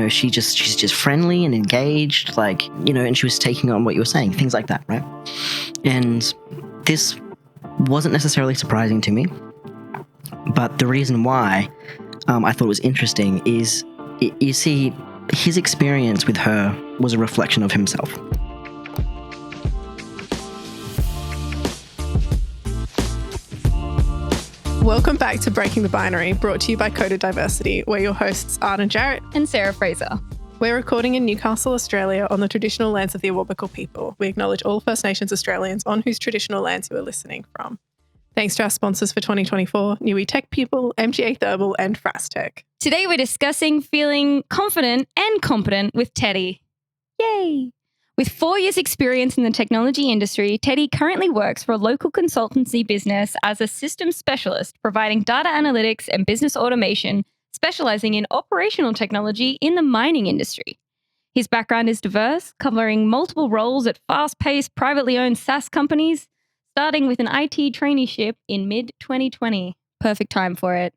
she's just friendly and engaged, like, and she was taking on what you were saying, things like that, right? And this wasn't necessarily surprising to me, but the reason why I thought it was interesting is, you see, his experience with her was a reflection of himself. Welcome back to Breaking the Binary, brought to you by Coded Diversity. We're your hosts, Arden Jarrett and Sarah Fraser. We're recording in Newcastle, Australia, on the traditional lands of the Awabakal people. We acknowledge all First Nations Australians on whose traditional lands you are listening from. Thanks to our sponsors for 2024, Niue Tech People, MGA Thermal, and Frastech. Today we're discussing feeling confident and competent with Teddy. Yay! With 4 years' experience in the technology industry, Teddy currently works for a local consultancy business as a systems specialist, providing data analytics and business automation, specializing in operational technology in the mining industry. His background is diverse, covering multiple roles at fast-paced, privately owned SaaS companies, starting with an IT traineeship in mid-2020. Perfect time for it.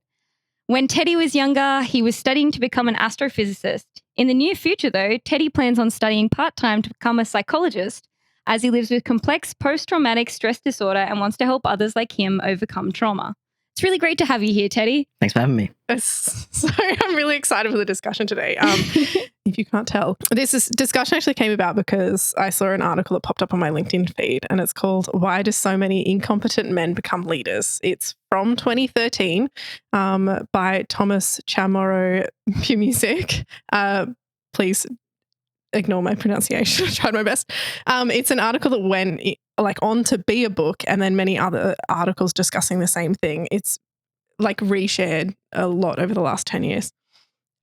When Teddy was younger, he was studying to become an astrophysicist. In the near future, though, Teddy plans on studying part-time to become a psychologist, as he lives with complex post-traumatic stress disorder and wants to help others like him overcome trauma. It's really great to have you here, Teddy. Thanks for having me. So I'm really excited for the discussion today. If you can't tell, this discussion actually came about because I saw an article that popped up on my LinkedIn feed, and it's called "Why Do So Many Incompetent Men Become Leaders?" It's from 2013 by Tomas Chamorro-Premuzic. Please ignore my pronunciation. I tried my best. It's an article that went on to be a book, and then many other articles discussing the same thing. It's reshared a lot over the last 10 years.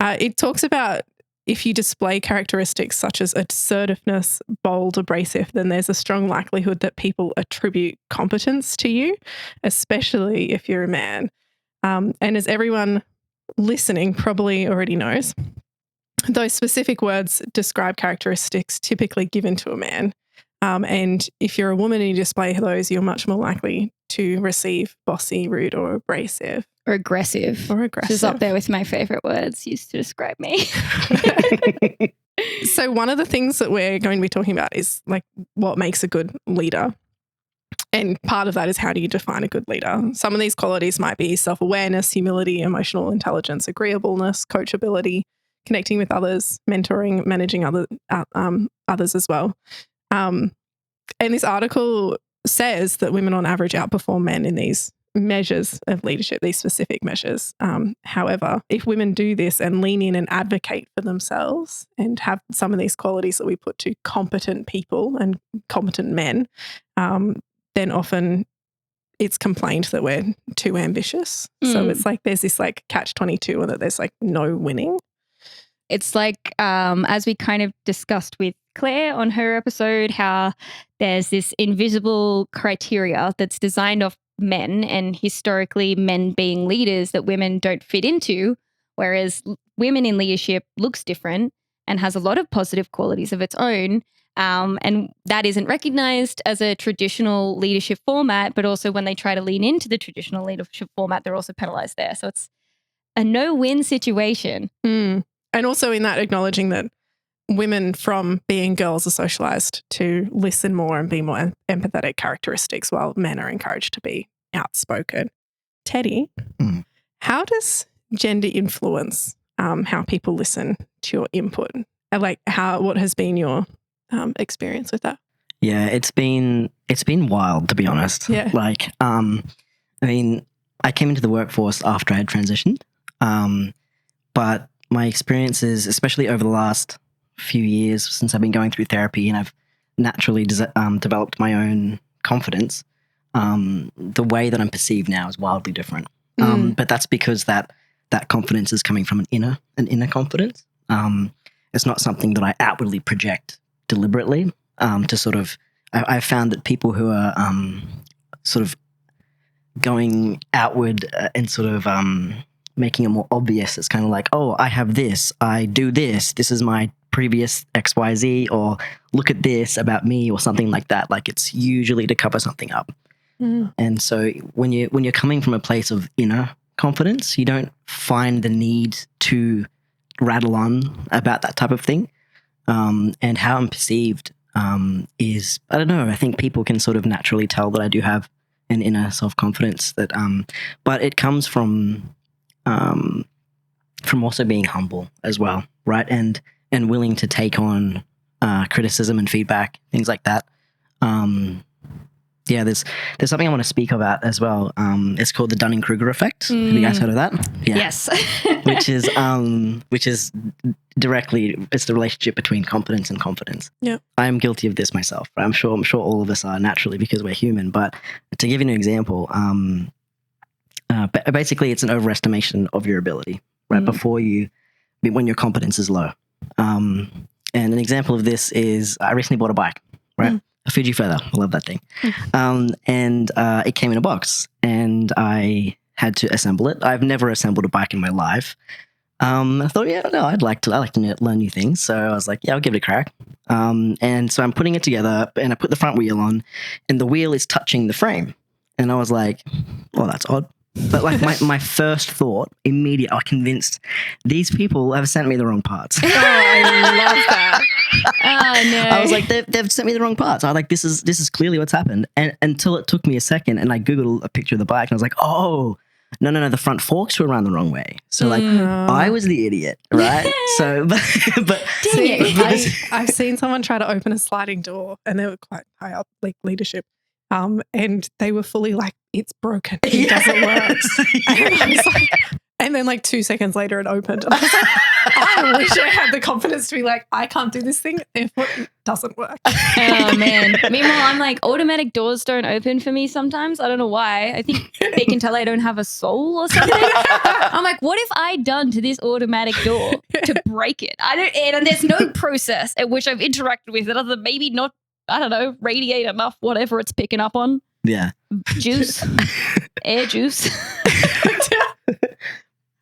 It talks about if you display characteristics such as assertiveness, bold, abrasive, then there's a strong likelihood that people attribute competence to you, especially if you're a man. And as everyone listening probably already knows, those specific words describe characteristics typically given to a man. And if you're a woman and you display those, you're much more likely to receive bossy, rude, or abrasive. Or aggressive. Which is up there with my favorite words used to describe me. So one of the things that we're going to be talking about is what makes a good leader. And part of that is, how do you define a good leader? Some of these qualities might be self-awareness, humility, emotional intelligence, agreeableness, coachability, connecting with others, mentoring, managing others as well. And this article says that women on average outperform men in these measures of leadership, these specific measures. However, if women do this and lean in and advocate for themselves and have some of these qualities that we put to competent people and competent men, then often it's complained that we're too ambitious. So it's there's this catch-22, and that there's no winning. It's as we kind of discussed with Claire on her episode, how there's this invisible criteria that's designed off men, and historically men being leaders that women don't fit into, whereas women in leadership looks different and has a lot of positive qualities of its own. And that isn't recognized as a traditional leadership format, but also when they try to lean into the traditional leadership format, they're also penalized there. So it's a no-win situation. And also in that, acknowledging that women from being girls are socialized to listen more and be more empathetic characteristics, while men are encouraged to be outspoken. Teddy, how does gender influence how people listen to your input? And what has been your experience with that? Yeah, it's been wild, to be honest. Yeah. I came into the workforce after I had transitioned, but my experiences, especially over the last few years since I've been going through therapy and I've naturally developed my own confidence, the way that I'm perceived now is wildly different. But that's because that confidence is coming from an inner confidence. It's not something that I outwardly project deliberately to sort of, I've found that people who are sort of going outward and sort of making it more obvious, it's kind of like, oh, I have this, I do this is my previous XYZ, or look at this about me, or something like that. It's usually to cover something up. And so when you're coming from a place of inner confidence, you don't find the need to rattle on about that type of thing. And how I'm perceived is, I don't know, I think people can sort of naturally tell that I do have an inner self-confidence that, but it comes from also being humble as well, right? And willing to take on criticism and feedback, things like that. There's something I want to speak about as well. It's called the Dunning-Kruger effect. Have you guys heard of that? Yeah. Yes. which is directly, it's the relationship between competence and confidence. Yeah. I am guilty of this myself. I'm sure all of us are naturally because we're human. But to give you an example, basically it's an overestimation of your ability, right? When your competence is low. And an example of this is I recently bought a bike, right? A Fuji Feather. I love that thing. And it came in a box and I had to assemble it. I've never assembled a bike in my life. I thought, I like to learn new things. So I was like, I'll give it a crack. And so I'm putting it together and I put the front wheel on and the wheel is touching the frame. And I was like, well, that's odd. But like my first thought, immediately, I was convinced these people have sent me the wrong parts. Oh, I love that. Oh no! I was like, they've sent me the wrong parts. I was like, this is clearly what's happened. And until it took me a second, and I googled a picture of the bike, and I was like, oh, no, the front forks were around the wrong way. So like, I was the idiot, right? So, but Dang it. I've seen someone try to open a sliding door, and they were quite high up, like leadership. And they were fully like, it's broken. It doesn't work. And I was like, and then like 2 seconds later it opened. And I was like, I wish I had the confidence to be like, I can't do this thing, therefore it doesn't work. Oh man. Meanwhile, I'm like, automatic doors don't open for me sometimes. I don't know why. I think they can tell I don't have a soul or something. I'm like, what have I done to this automatic door to break it? And there's no process at which I've interacted with it other than maybe not, I don't know, radiate enough, whatever it's picking up on. Yeah. Juice. Air juice.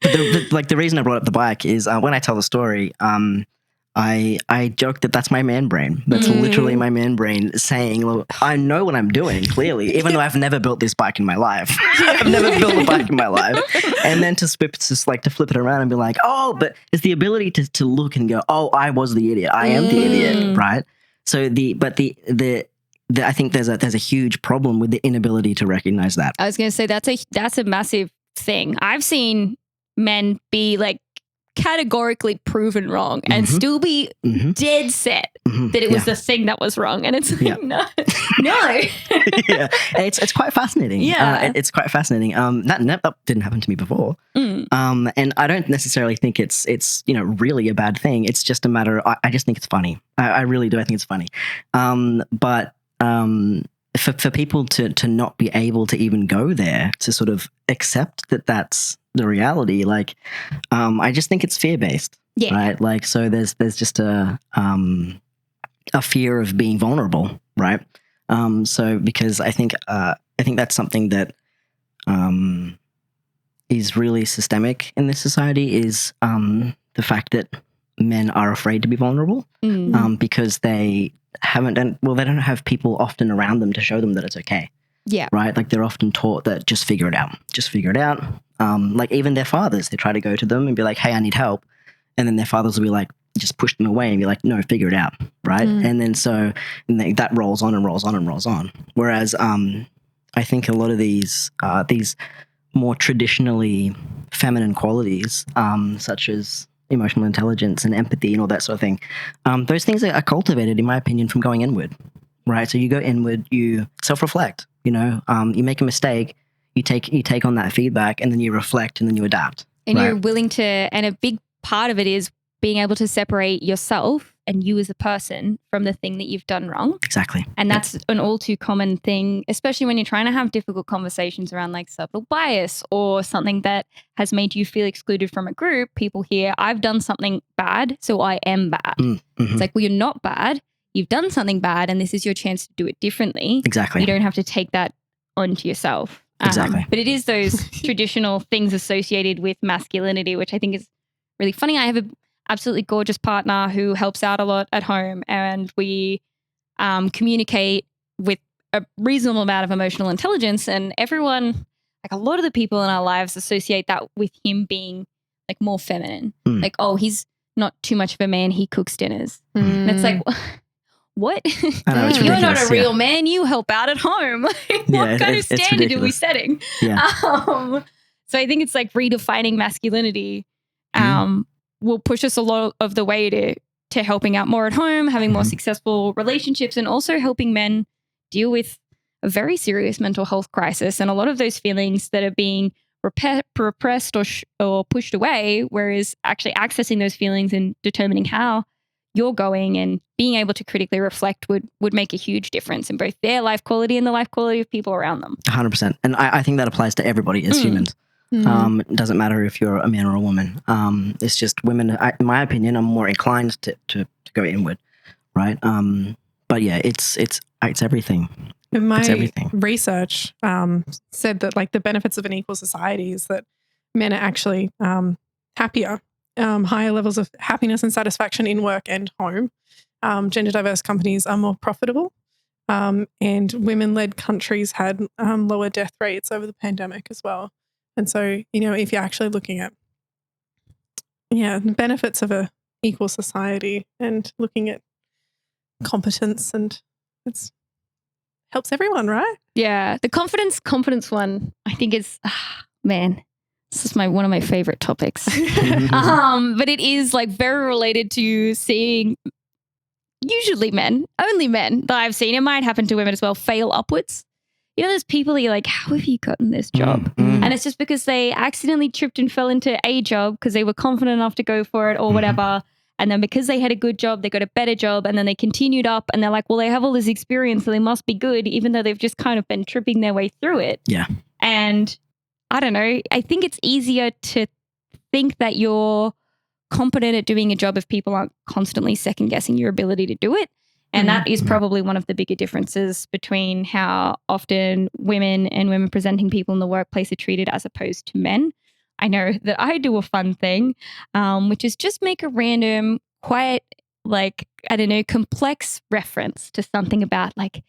The reason I brought up the bike is when I tell the story, I joke that that's my man brain. That's literally my man brain saying, look, I know what I'm doing, clearly, even though I've never built this bike in my life. I've never built a bike in my life. And then to flip it around and be like, oh, but it's the ability to look and go, oh, I was the idiot. I am the idiot, right? So I think there's a huge problem with the inability to recognize that. I was going to say that's a massive thing. I've seen men be like categorically proven wrong and still be dead set that it was the thing that was wrong, and it's like no. Yeah, it's quite fascinating. Yeah, it's quite fascinating. That didn't happen to me before. And I don't necessarily think it's really a bad thing. It's just a matter. I just think it's funny. I really do. I think it's funny. But for people to not be able to even go there to sort of accept that that's the reality, like I just think it's fear-based, right? Like, so there's just a fear of being vulnerable, right? So because I think that's something that is really systemic in this society is the fact that men are afraid to be vulnerable because they don't have people often around them to show them that it's okay. Yeah. Right? Like they're often taught that just figure it out. Like even their fathers, they try to go to them and be like, hey, I need help. And then their fathers will be like, just push them away and be like, no, figure it out. Right. And then that rolls on and rolls on and rolls on. Whereas I think a lot of these more traditionally feminine qualities, such as emotional intelligence and empathy and all that sort of thing, those things are cultivated, in my opinion, from going inward. Right. So you go inward, you self-reflect, you make a mistake, you take on that feedback, and then you reflect and then you adapt. And you're willing to, and a big part of it is being able to separate yourself and you as a person from the thing that you've done wrong. Exactly. And that's an all too common thing, especially when you're trying to have difficult conversations around like subtle bias or something that has made you feel excluded from a group. People hear, I've done something bad, so I am bad. It's like, well, you're not bad. You've done something bad and this is your chance to do it differently. Exactly. You don't have to take that onto yourself. Exactly. But it is those traditional things associated with masculinity, which I think is really funny. I have an absolutely gorgeous partner who helps out a lot at home, and we communicate with a reasonable amount of emotional intelligence, and everyone, like a lot of the people in our lives, associate that with him being like more feminine. Like, oh, he's not too much of a man. He cooks dinners. And it's like, what? I know, it's You're not ridiculous, a real man. You help out at home. What kind of standard are we setting? Yeah. So I think it's like redefining masculinity will push us a lot of the way to helping out more at home, having more successful relationships, and also helping men deal with a very serious mental health crisis and a lot of those feelings that are being repressed or pushed away, whereas actually accessing those feelings and determining how you're going and being able to critically reflect would make a huge difference in both their life quality and the life quality of people around them. 100%. And I think that applies to everybody as humans. It doesn't matter if you're a man or a woman. It's just women, in my opinion, are more inclined to go inward, right? But yeah, it's everything. And my It's everything. research said that like the benefits of an equal society is that men are actually happier, higher levels of happiness and satisfaction in work and home. Gender diverse companies are more profitable, and women-led countries had lower death rates over the pandemic as well. And so, if you're actually looking at the benefits of a equal society and looking at competence, and it's helps everyone, right? Yeah. The confidence one, I think is, man, this is one of my favorite topics. But it is like very related to seeing usually only men that I've seen, it might happen to women as well, fail upwards. There's people that you're like, how have you gotten this job? And it's just because they accidentally tripped and fell into a job because they were confident enough to go for it or whatever. And then because they had a good job, they got a better job, and then they continued up and they're like, well, they have all this experience, so they must be good, even though they've just kind of been tripping their way through it. Yeah. And I don't know, I think it's easier to think that you're competent at doing a job if people aren't constantly second guessing your ability to do it. And that is probably one of the bigger differences between how often women and women presenting people in the workplace are treated as opposed to men. I know that I do a fun thing, which is just make a random, quite complex reference to something about like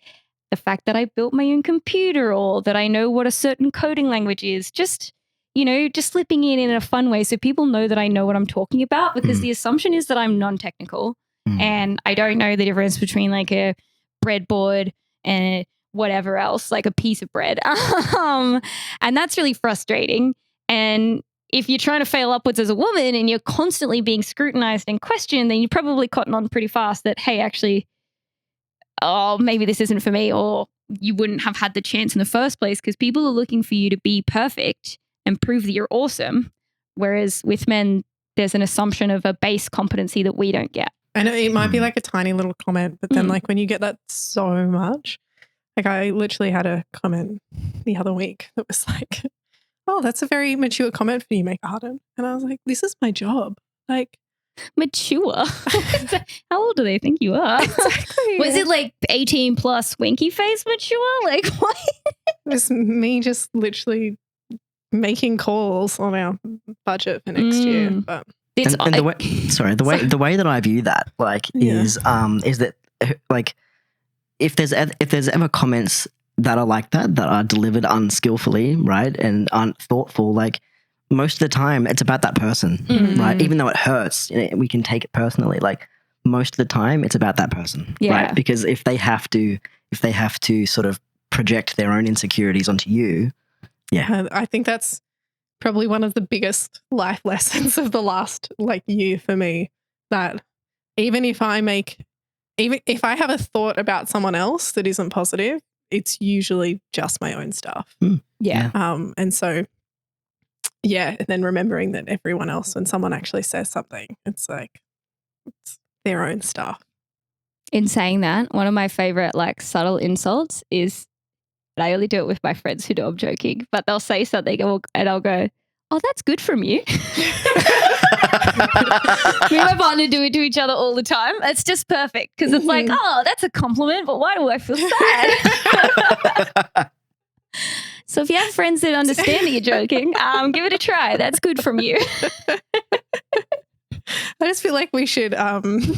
the fact that I built my own computer or that I know what a certain coding language is. Just slipping in a fun way so people know that I know what I'm talking about, because the assumption is that I'm non-technical and I don't know the difference between like a breadboard and whatever else, like a piece of bread. And that's really frustrating. And if you're trying to fail upwards as a woman and you're constantly being scrutinized and questioned, then you probably cotton on pretty fast that, hey, actually, maybe this isn't for me, or you wouldn't have had the chance in the first place because people are looking for you to be perfect and prove that you're awesome. Whereas with men, there's an assumption of a base competency that we don't get. And it might be like a tiny little comment, but then like when you get that so much, like I literally had a comment the other week that was like, oh, that's a very mature comment for you, Meg Arden. And I was like, this is my job. Like, mature? How old do they think you are? Exactly. Was it like 18 plus winky face mature? Like what? It was me just literally making calls on our budget for next year. But the way that I view that is that like if there's ever comments that are like that are delivered unskillfully, right, and unthoughtful, like most of the time it's about that person, right? Even though it hurts, we can take it personally. Like most of the time it's about that person, right? Because if they have to sort of project their own insecurities onto you, I think that's probably one of the biggest life lessons of the last year for me, that even if I have a thought about someone else that isn't positive, it's usually just my own stuff. And so and then remembering that everyone else, when someone actually says something, it's like it's their own stuff. In saying that, one of my favorite subtle insults is, and I only do it with my friends who know I'm joking, but they'll say something and I'll go, oh, that's good from you. Me and my partner do it to each other all the time. It's just perfect because it's like, oh, that's a compliment, but why do I feel sad? So if you have friends that understand that you're joking, give it a try. That's good from you. I just feel like we should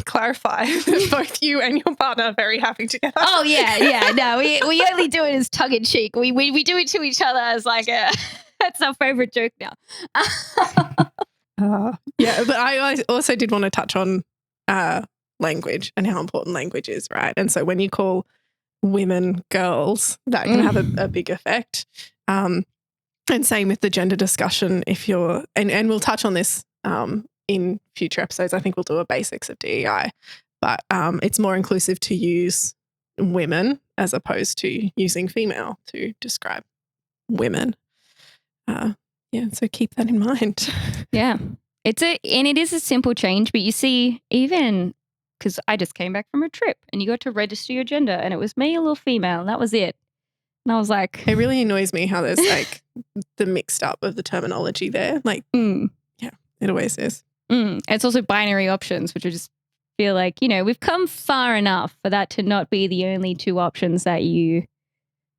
clarify that both you and your partner are very happy together. Oh, yeah. No, we only do it as tongue in cheek. We do it to each other as that's our favorite joke now. Yeah, but I also did want to touch on language and how important language is, right? And so when you call women girls, that can have a big effect. And same with the gender discussion. If you're, and we'll touch on this in future episodes. I think we'll do a basics of DEI, but it's more inclusive to use women as opposed to using female to describe women. Yeah, so keep that in mind. Yeah. It is a simple change, but you see, even because I just came back from a trip and you got to register your gender and it was male or female and that was it. And I was like, it really annoys me how there's like the mixed up of the terminology there. Like, yeah, it always is. It's also binary options, which I just feel like, we've come far enough for that to not be the only two options that you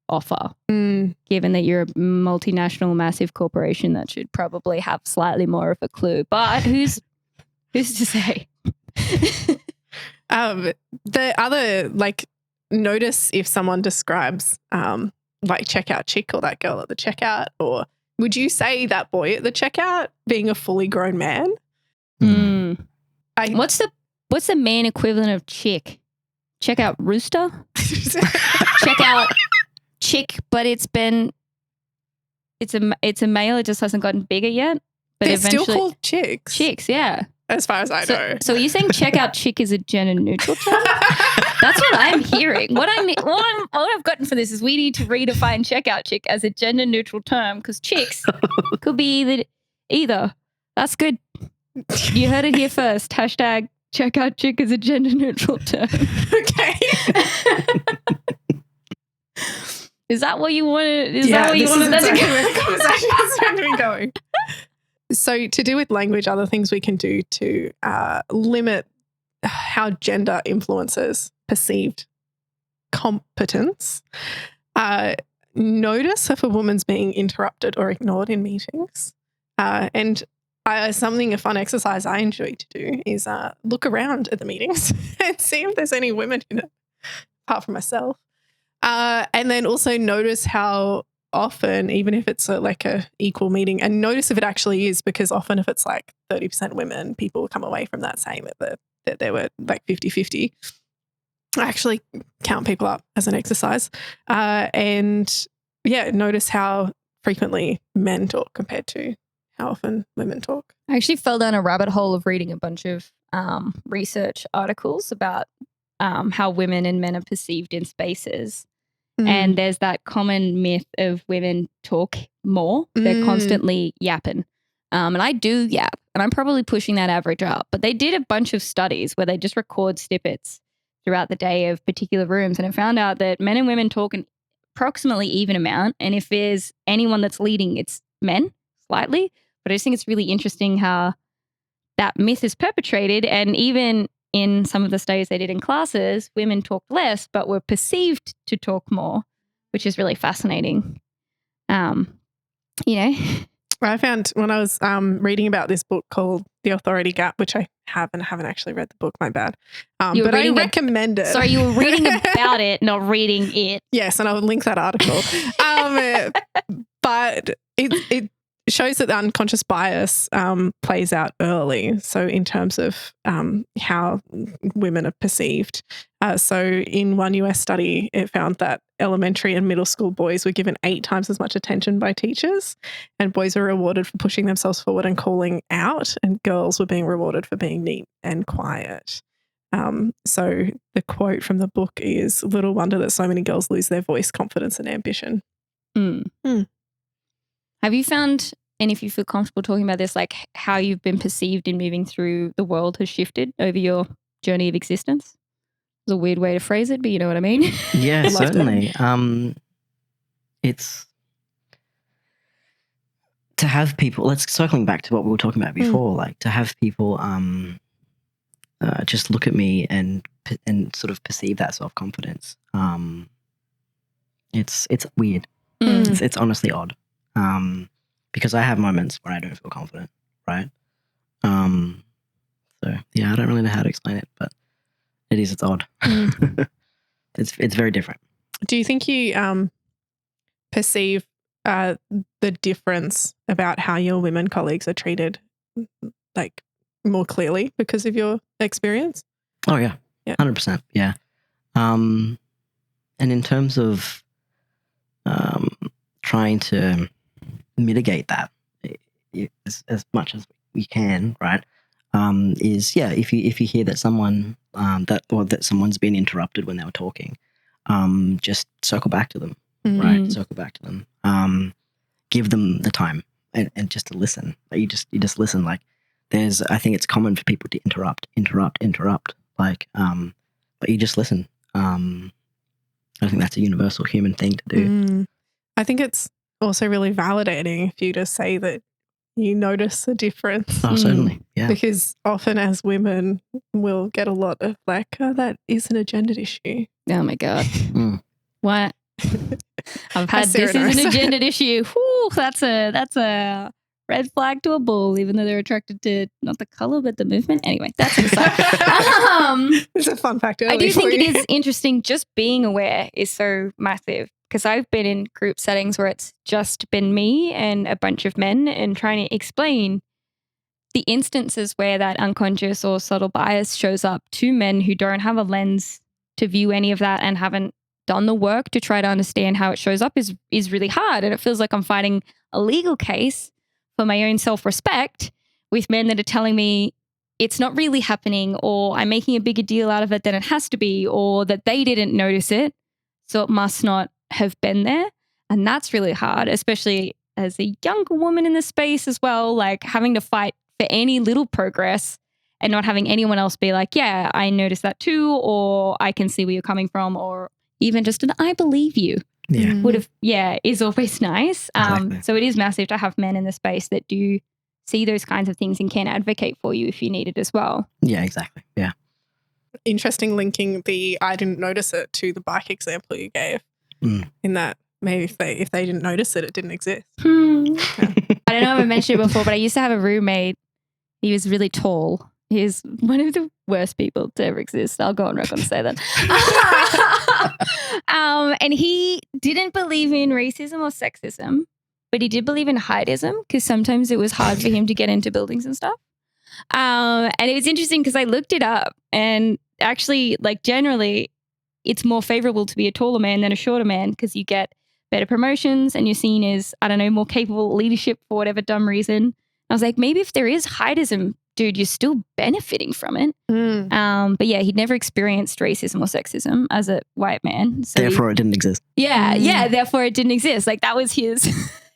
offer, given that you're a multinational massive corporation that should probably have slightly more of a clue. But who's to say? The other, like, notice if someone describes like checkout chick or that girl at the checkout, or would you say that boy at the checkout being a fully grown man? What's the man equivalent of chick? Checkout rooster? Checkout chick, but it's a male. It just hasn't gotten bigger yet. But they're eventually, still called chicks. Chicks, yeah. As far as I know. So are you saying checkout chick is a gender neutral term? That's what I'm hearing. What I've gotten for this is we need to redefine checkout chick as a gender neutral term because chicks could be either. That's good. You heard it here first. Hashtag checkout chick is a gender neutral term. Okay. Is that what you wanted? That's exactly where the conversation is going to be going. So to do with language, other things we can do to limit how gender influences perceived competence. Notice if a woman's being interrupted or ignored in meetings. A fun exercise I enjoy to do is look around at the meetings and see if there's any women in it, apart from myself. And then also notice how often, even if it's like a equal meeting, and notice if it actually is, because often if it's like 30% women, people come away from that saying that they were like 50-50. I actually count people up as an exercise. And yeah, notice how frequently men talk compared to how often women talk. I actually fell down a rabbit hole of reading a bunch of research articles about how women and men are perceived in spaces. And there's that common myth of women talk more. They're constantly yapping. And I do yap, and I'm probably pushing that average up. But they did a bunch of studies where they just record snippets throughout the day of particular rooms. And it found out that men and women talk an approximately even amount. And if there's anyone that's leading, it's men slightly. But I just think it's really interesting how that myth is perpetrated. And even in some of the studies they did in classes, women talked less, but were perceived to talk more, which is really fascinating. I found when I was reading about this book called The Authority Gap, which I haven't actually read the book, my bad. But I recommend it. Sorry, you were reading about it, not reading it. Yes, and I would link that article. But it shows that the unconscious bias plays out early. So in terms of how women are perceived. So in one US study, it found that elementary and middle school boys were given 8 times as much attention by teachers, and boys were rewarded for pushing themselves forward and calling out, and girls were being rewarded for being neat and quiet. So the quote from the book is, "Little wonder that so many girls lose their voice, confidence and ambition." Have you found, and if you feel comfortable talking about this, like how you've been perceived in moving through the world has shifted over your journey of existence? It's a weird way to phrase it, but you know what I mean? Yeah, certainly. It's to have people, circling back to what we were talking about before, like to have people just look at me and sort of perceive that self-confidence. It's weird. It's honestly odd. Because I have moments where I don't feel confident, right? So yeah, I don't really know how to explain it, but it's odd. It's very different. Do you think you perceive the difference about how your women colleagues are treated like more clearly because of your experience? Oh yeah, Yeah. 100%. Yeah. And in terms of trying to mitigate that as much as we can, right? Is if you hear that someone that someone's been interrupted when they were talking, just circle back to them, right? Circle back to them. Give them the time and just to listen. You just listen. Like I think it's common for people to interrupt. Like, but you just listen. I think that's a universal human thing to do. I think it's also really validating if you just say that you notice a difference. Oh, certainly. Yeah. Because often as women, we'll get a lot of like, oh, that is an agenda issue. Oh my God. What? I've had Sarah this is an knows. agenda issue. Whew, that's a red flag to a bull, even though they're attracted to not the color but the movement. Anyway, that's an aside. It's a fun fact. I do think it is interesting. Just being aware is so massive because I've been in group settings where it's just been me and a bunch of men and trying to explain the instances where that unconscious or subtle bias shows up to men who don't have a lens to view any of that and haven't done the work to try to understand how it shows up is really hard. And it feels like I'm fighting a legal case for my own self-respect with men that are telling me it's not really happening, or I'm making a bigger deal out of it than it has to be, or that they didn't notice it, so it must not have been there. And that's really hard, especially as a younger woman in the space as well, like having to fight for any little progress and not having anyone else be like, yeah, I noticed that too, or I can see where you're coming from, or even just an I believe you. Is always nice. Exactly. So it is massive to have men in the space that do see those kinds of things and can advocate for you if you need it as well. Yeah, exactly. Yeah. Interesting linking the I didn't notice it to the bike example you gave. In that maybe if they didn't notice it, it didn't exist. I don't know if I mentioned it before, but I used to have a roommate. He was really tall. He's one of the worst people to ever exist. I'll go on record and say that. And he didn't believe in racism or sexism, but he did believe in heightism because sometimes it was hard for him to get into buildings and stuff. And it was interesting because I looked it up, and actually, like, generally, it's more favorable to be a taller man than a shorter man because you get better promotions and you're seen as, I don't know, more capable leadership for whatever dumb reason. I was like, maybe if there is heightism, dude, you're still benefiting from it. But yeah, he'd never experienced racism or sexism as a white man. So Therefore, it didn't exist. Yeah, therefore it didn't exist. Like that was his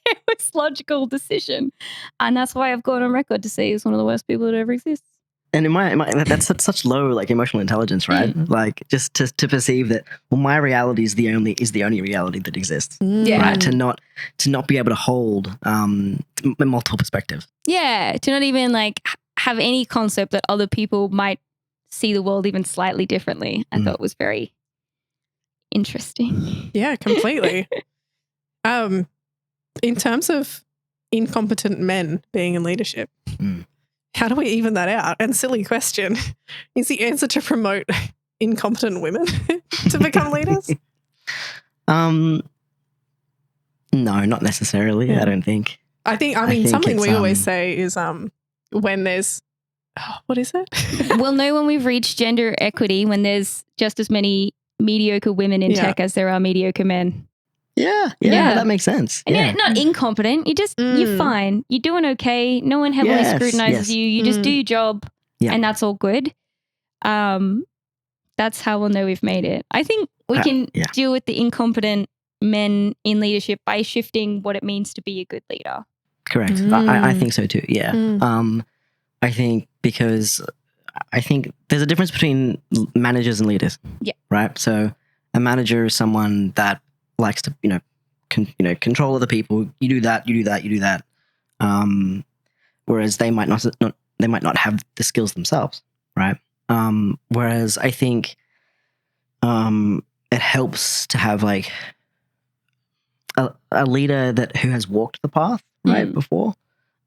it was logical decision. And that's why I've gone on record to say he's one of the worst people that ever exists. And in my that's such low like emotional intelligence, right? Like just to perceive that my reality is the only reality that exists. Right? To not be able to hold multiple perspectives. Yeah, to not even like have any concept that other people might see the world even slightly differently. I thought was very interesting. Yeah, completely. In terms of incompetent men being in leadership, how do we even that out? And silly question, is the answer to promote incompetent women to become leaders? No, not necessarily. I don't think. I mean, something we always say is when there's, what is it? We'll know when we've reached gender equity when there's just as many mediocre women in tech as there are mediocre men. Yeah, that makes sense. And you're not incompetent. You're fine. You're doing okay. No one heavily scrutinizes you. You just do your job and that's all good. That's how we'll know we've made it. I think we can deal with the incompetent men in leadership by shifting what it means to be a good leader. Correct. I think so too. Yeah. I think because I think there's a difference between managers and leaders. Yeah. Right. So a manager is someone that likes to, control other people. You do that. Whereas they might not have the skills themselves. Right. Whereas I think it helps to have like a leader who has walked the path right before,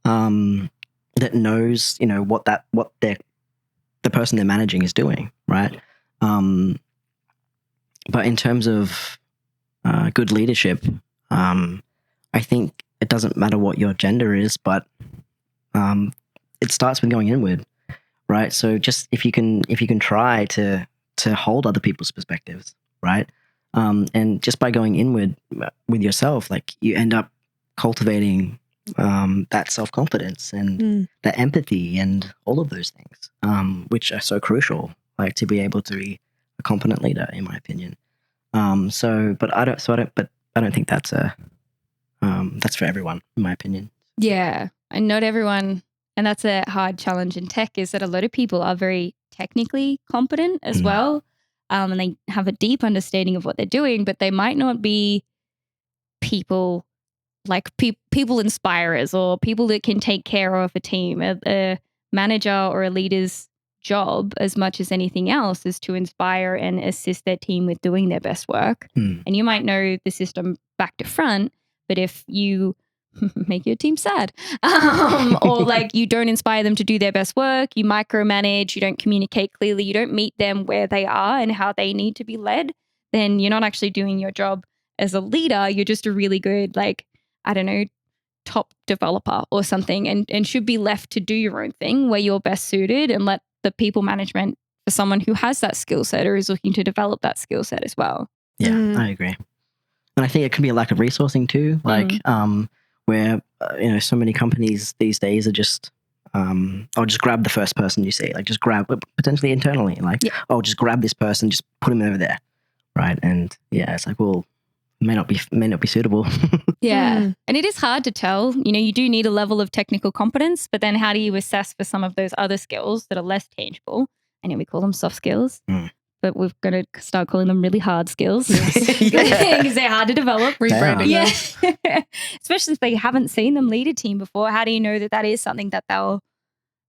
that knows what the person they're managing is doing, right? But in terms of good leadership, I think it doesn't matter what your gender is, but it starts with going inward, right? So just if you can try to hold other people's perspectives, right? And just by going inward with yourself, like you end up cultivating that self-confidence and that empathy and all of those things, which are so crucial, like to be able to be a competent leader, in my opinion. But I don't think that's for everyone, in my opinion. Yeah, and not everyone, and that's a hard challenge in tech, is that a lot of people are very technically competent as well, and they have a deep understanding of what they're doing, but they might not be people like people inspirers or people that can take care of a team. A manager or a leader's job, as much as anything else, is to inspire and assist their team with doing their best work. And you might know the system back to front, but if you make your team sad, or like you don't inspire them to do their best work, you micromanage, you don't communicate clearly, you don't meet them where they are and how they need to be led, then you're not actually doing your job as a leader. You're just a really good, like, I don't know, top developer or something, and should be left to do your own thing where you're best suited, and let the people management for someone who has that skill set or is looking to develop that skill set as well. Yeah, I agree. And I think it can be a lack of resourcing too, like where so many companies these days are just I'll just grab the first person you see, like just grab potentially internally, like just grab this person, just put him over there, right? And it's like, well, may not be suitable. And it is hard to tell. You do need a level of technical competence, but then how do you assess for some of those other skills that are less tangible? I know we call them soft skills, but we're going to start calling them really hard skills because they're hard to develop. Rebranding. Yeah. Especially if they haven't seen them lead a team before. How do you know that that is something that they'll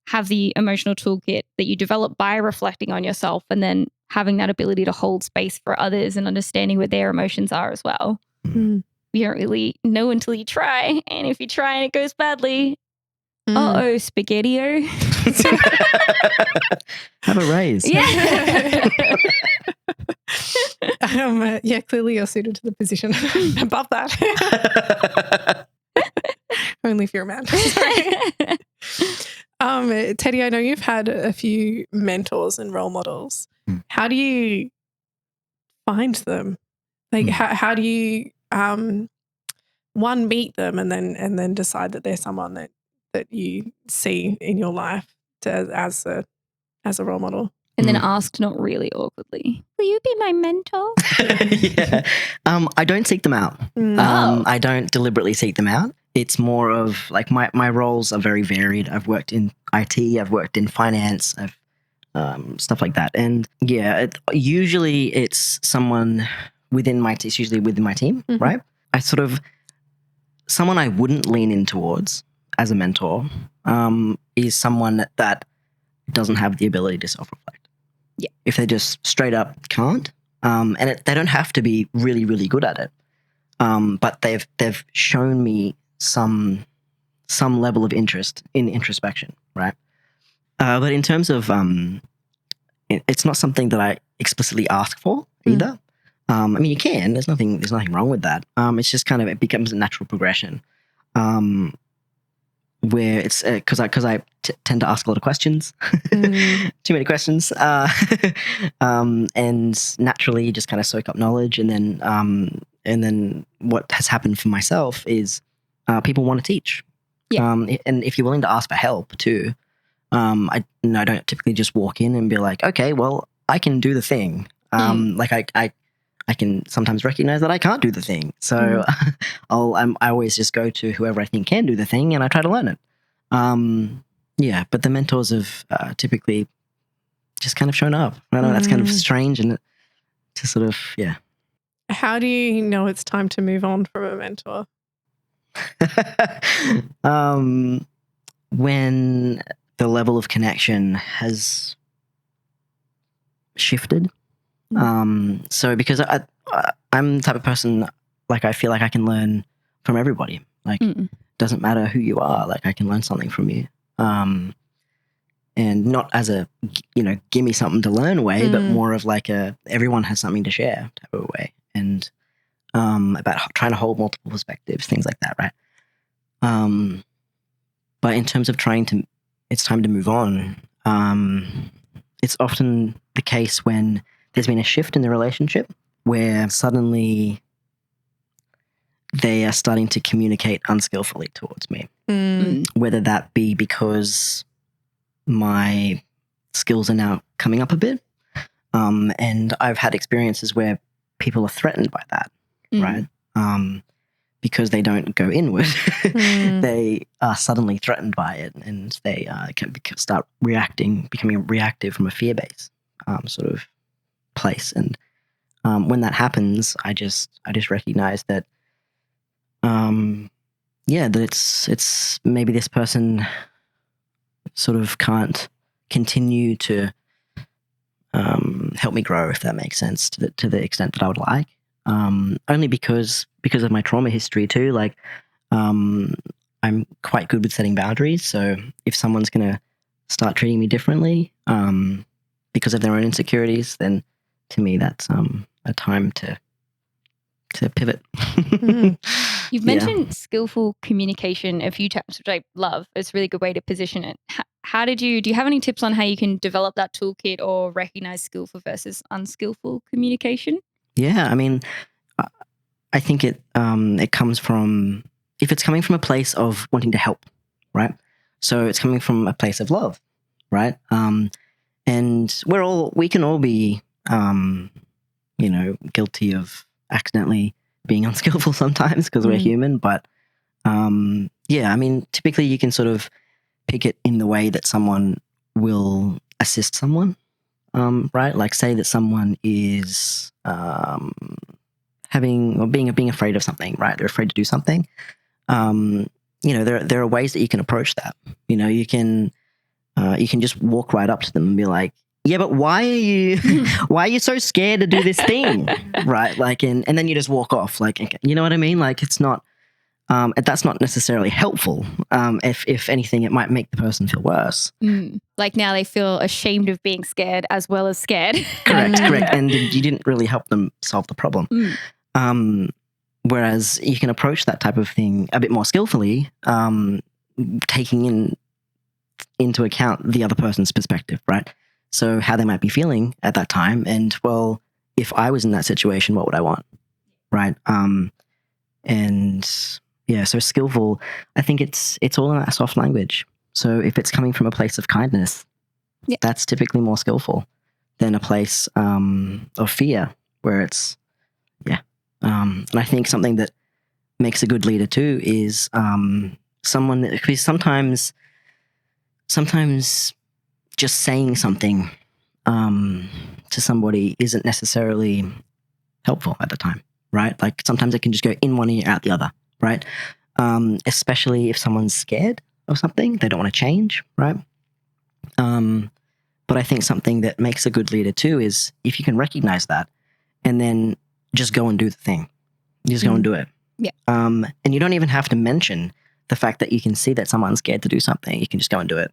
have the emotional toolkit that you develop by reflecting on yourself and then having that ability to hold space for others and understanding what their emotions are as well? You don't really know until you try. And if you try and it goes badly, spaghetti-o. Have a raise. Yeah. Clearly you're suited to the position above that. Only if you're a man. Sorry. Teddy, I know you've had a few mentors and role models. How do you find them? Like, how do you meet them and then decide that they're someone that you see in your life as a role model? And then asked not really awkwardly, will you be my mentor? I don't seek them out. I don't deliberately seek them out. It's more of like my roles are very varied. I've worked in IT, I've worked in finance, I've stuff like that. And usually it's someone within my team. It's usually within my team, right? I sort of someone I wouldn't lean in towards as a mentor is someone that doesn't have the ability to self-reflect. Yeah, if they just straight up can't, and they don't have to be really, really good at it, but they've shown me some level of interest in introspection, right? But in terms of it's not something that I explicitly ask for either. I mean, you can. There's nothing wrong with that. It's just kind of it becomes a natural progression. Where it's because I tend to ask a lot of questions, too many questions, and naturally just kind of soak up knowledge, and then what has happened for myself is people want to teach, and if you're willing to ask for help too, I don't typically just walk in and be like, okay, well, I can do the thing, like I can sometimes recognize that I can't do the thing. So I always just go to whoever I think can do the thing and I try to learn it. But the mentors have typically just kind of shown up. I know that's kind of strange and to sort of, How do you know it's time to move on from a mentor? When the level of connection has shifted. So because I'm the type of person, like I feel like I can learn from everybody. Like doesn't matter who you are, like I can learn something from you. And not as a, give me something to learn way, but more of like everyone has something to share type of way. And about trying to hold multiple perspectives, things like that, right? But in terms of trying to it's time to move on. It's often the case when there's been a shift in the relationship where suddenly they are starting to communicate unskillfully towards me. Whether that be because my skills are now coming up a bit, and I've had experiences where people are threatened by that, right? Because they don't go inward. They are suddenly threatened by it, and they can start becoming reactive from a fear-based sort of place. And when that happens, I just recognize that, that it's maybe this person sort of can't continue to help me grow, if that makes sense, to the extent that I would like. Only because of my trauma history too. Like, I'm quite good with setting boundaries. So if someone's going to start treating me differently because of their own insecurities, then to me that's a time to pivot. You've mentioned skillful communication a few times, which I love. It's a really good way to position it. How do you have any tips on how you can develop that toolkit or recognize skillful versus unskillful communication? Yeah, I mean, I think it comes from, if it's coming from a place of wanting to help, right? So it's coming from a place of love, right? And we can all be, guilty of accidentally being unskillful sometimes because we're human. But I mean, typically you can sort of pick it in the way that someone will assist someone, right? Like, say that someone is being afraid of something, right? They're afraid to do something. There are ways that you can approach that. You can just walk right up to them and be like, yeah, but why are you so scared to do this thing? Right. Like, and then you just walk off. Like, you know what I mean? Like, it's not, that's not necessarily helpful. If anything, it might make the person feel worse. Like, now they feel ashamed of being scared as well as scared. Correct. And you didn't really help them solve the problem. Whereas you can approach that type of thing a bit more skillfully, taking into account the other person's perspective, right? So how they might be feeling at that time. And, well, if I was in that situation, what would I want? Right. So skillful, I think it's all in that soft language. So if it's coming from a place of kindness, that's typically more skillful than a place of fear, where it's, and I think something that makes a good leader too is someone that, because sometimes just saying something to somebody isn't necessarily helpful at the time, right? Like, sometimes it can just go in one ear, out the other, right? Especially if someone's scared of something, they don't want to change, right? But I think something that makes a good leader too is if you can recognize that and then just go and do the thing. You just go and do it. Yeah. And you don't even have to mention the fact that you can see that someone's scared to do something. You can just go and do it.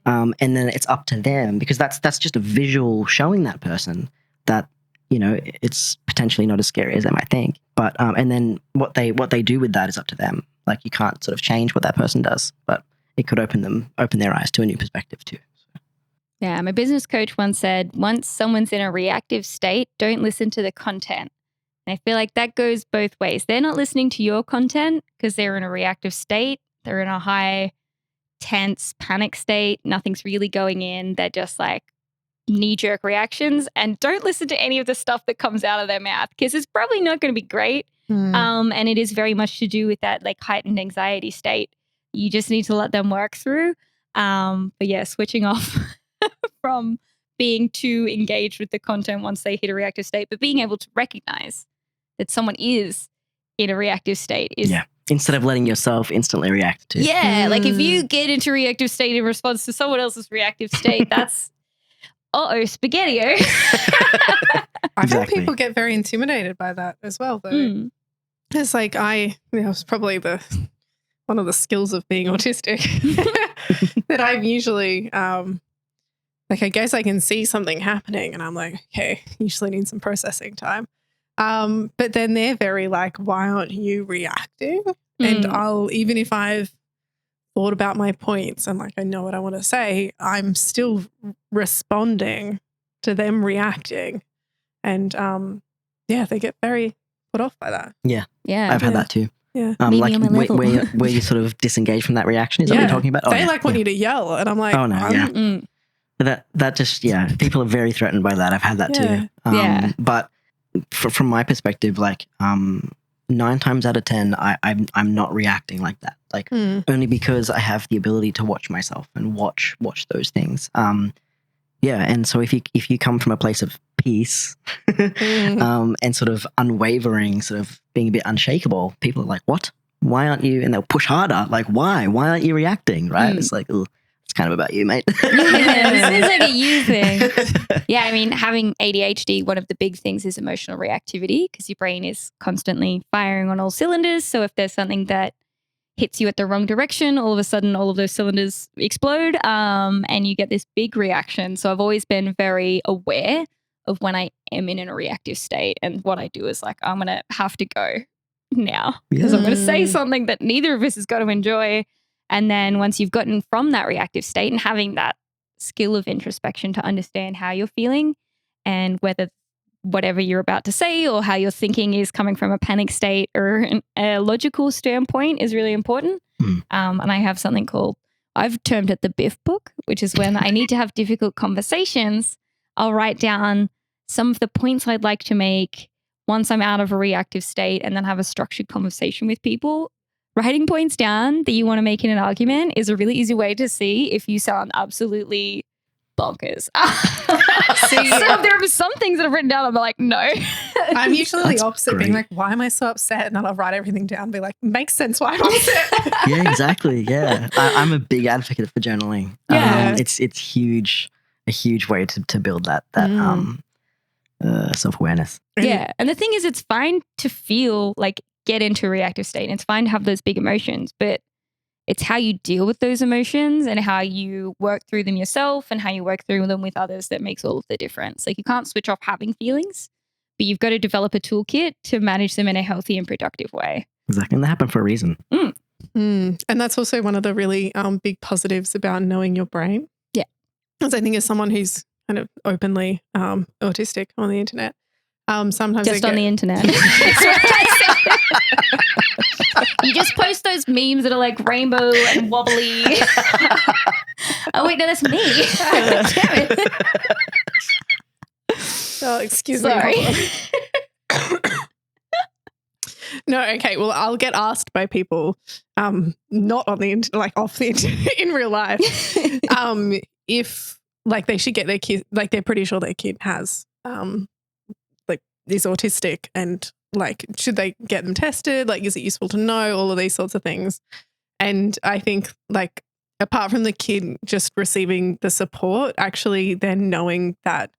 And then it's up to them, because that's just a visual showing that person that, it's potentially not as scary as they might think. But and then what they do with that is up to them. Like, you can't sort of change what that person does, but it could open their eyes to a new perspective too. Yeah, my business coach once said, once someone's in a reactive state, don't listen to the content. And I feel like that goes both ways. They're not listening to your content because they're in a reactive state. They're in a high, tense, panic state. Nothing's really going in. They're just like knee-jerk reactions. And don't listen to any of the stuff that comes out of their mouth, because it's probably not going to be great. And it is very much to do with that like heightened anxiety state. You just need to let them work through. But yeah, switching off from being too engaged with the content once they hit a reactive state, but being able to recognize that someone is in a reactive state is... Yeah. Instead of letting yourself instantly react to. Yeah. Like, if you get into reactive state in response to someone else's reactive state, that's spaghetti-o. I think people get very intimidated by that as well, though. It's like it's probably one of the skills of being autistic that I'm usually I guess I can see something happening and I'm like, okay, usually need some processing time. But then they're very like, why aren't you reacting? And even if I've thought about my points and like I know what I want to say, I'm still responding to them reacting. And they get very put off by that. Yeah. Yeah. I've had that too. Yeah. Maybe like on my level. where you sort of disengage from that reaction. Is that what you're talking about? They want you to yell. And I'm like, oh, no. Yeah. Mm. That just, people are very threatened by that. I've had that too. Yeah. But from my perspective, like 9 times out of 10, I'm not reacting like that. Like only because I have the ability to watch myself and watch those things. And so if you come from a place of peace and sort of unwavering, sort of being a bit unshakable, people are like, what? Why aren't you? And they'll push harder. Like, why? Why aren't you reacting? Right? It's like, oh, it's kind of about you, mate. Yeah, it seems like a you thing. Yeah, I mean, having ADHD, one of the big things is emotional reactivity because your brain is constantly firing on all cylinders. So if there's something that hits you at the wrong direction, all of a sudden all of those cylinders explode and you get this big reaction. So I've always been very aware of when I am in a reactive state. And what I do is like, I'm going to have to go now because I'm going to say something that neither of us is going to enjoy. And then once you've gotten from that reactive state and having that skill of introspection to understand how you're feeling and whether whatever you're about to say or how you're thinking is coming from a panic state or a logical standpoint is really important. And I have something called, I've termed it the BIF book, which is when I need to have difficult conversations, I'll write down some of the points I'd like to make once I'm out of a reactive state and then have a structured conversation with people. Writing points down that you want to make in an argument is a really easy way to see if you sound absolutely bonkers. So there are some things that I've written down, I'm like, no. I'm usually the opposite, great. being like, why am I so upset? And then I'll write everything down and be like, makes sense why I'm upset. Yeah, exactly. Yeah. I'm a big advocate for journaling. Yeah. It's huge, a huge way to build that self-awareness. Yeah. And the thing is, it's fine to feel like get into a reactive state. And it's fine to have those big emotions, but it's how you deal with those emotions and how you work through them yourself and how you work through them with others that makes all of the difference. Like you can't switch off having feelings, but you've got to develop a toolkit to manage them in a healthy and productive way. Exactly. And they happen for a reason. And that's also one of the really big positives about knowing your brain. Yeah. Because I think as someone who's kind of openly autistic on the internet, sometimes Just on the internet. You just post those memes that are like rainbow and wobbly. Oh wait, no, that's me. Damn it. Oh, excuse Sorry. me. No, okay. Well, I'll get asked by people, not on the like off the internet in real life, if like they should get their kid, like they're pretty sure their kid has, like is autistic, and like should they get them tested? Like, is it useful to know all of these sorts of things? And I think like apart from the kid just receiving the support, actually then knowing that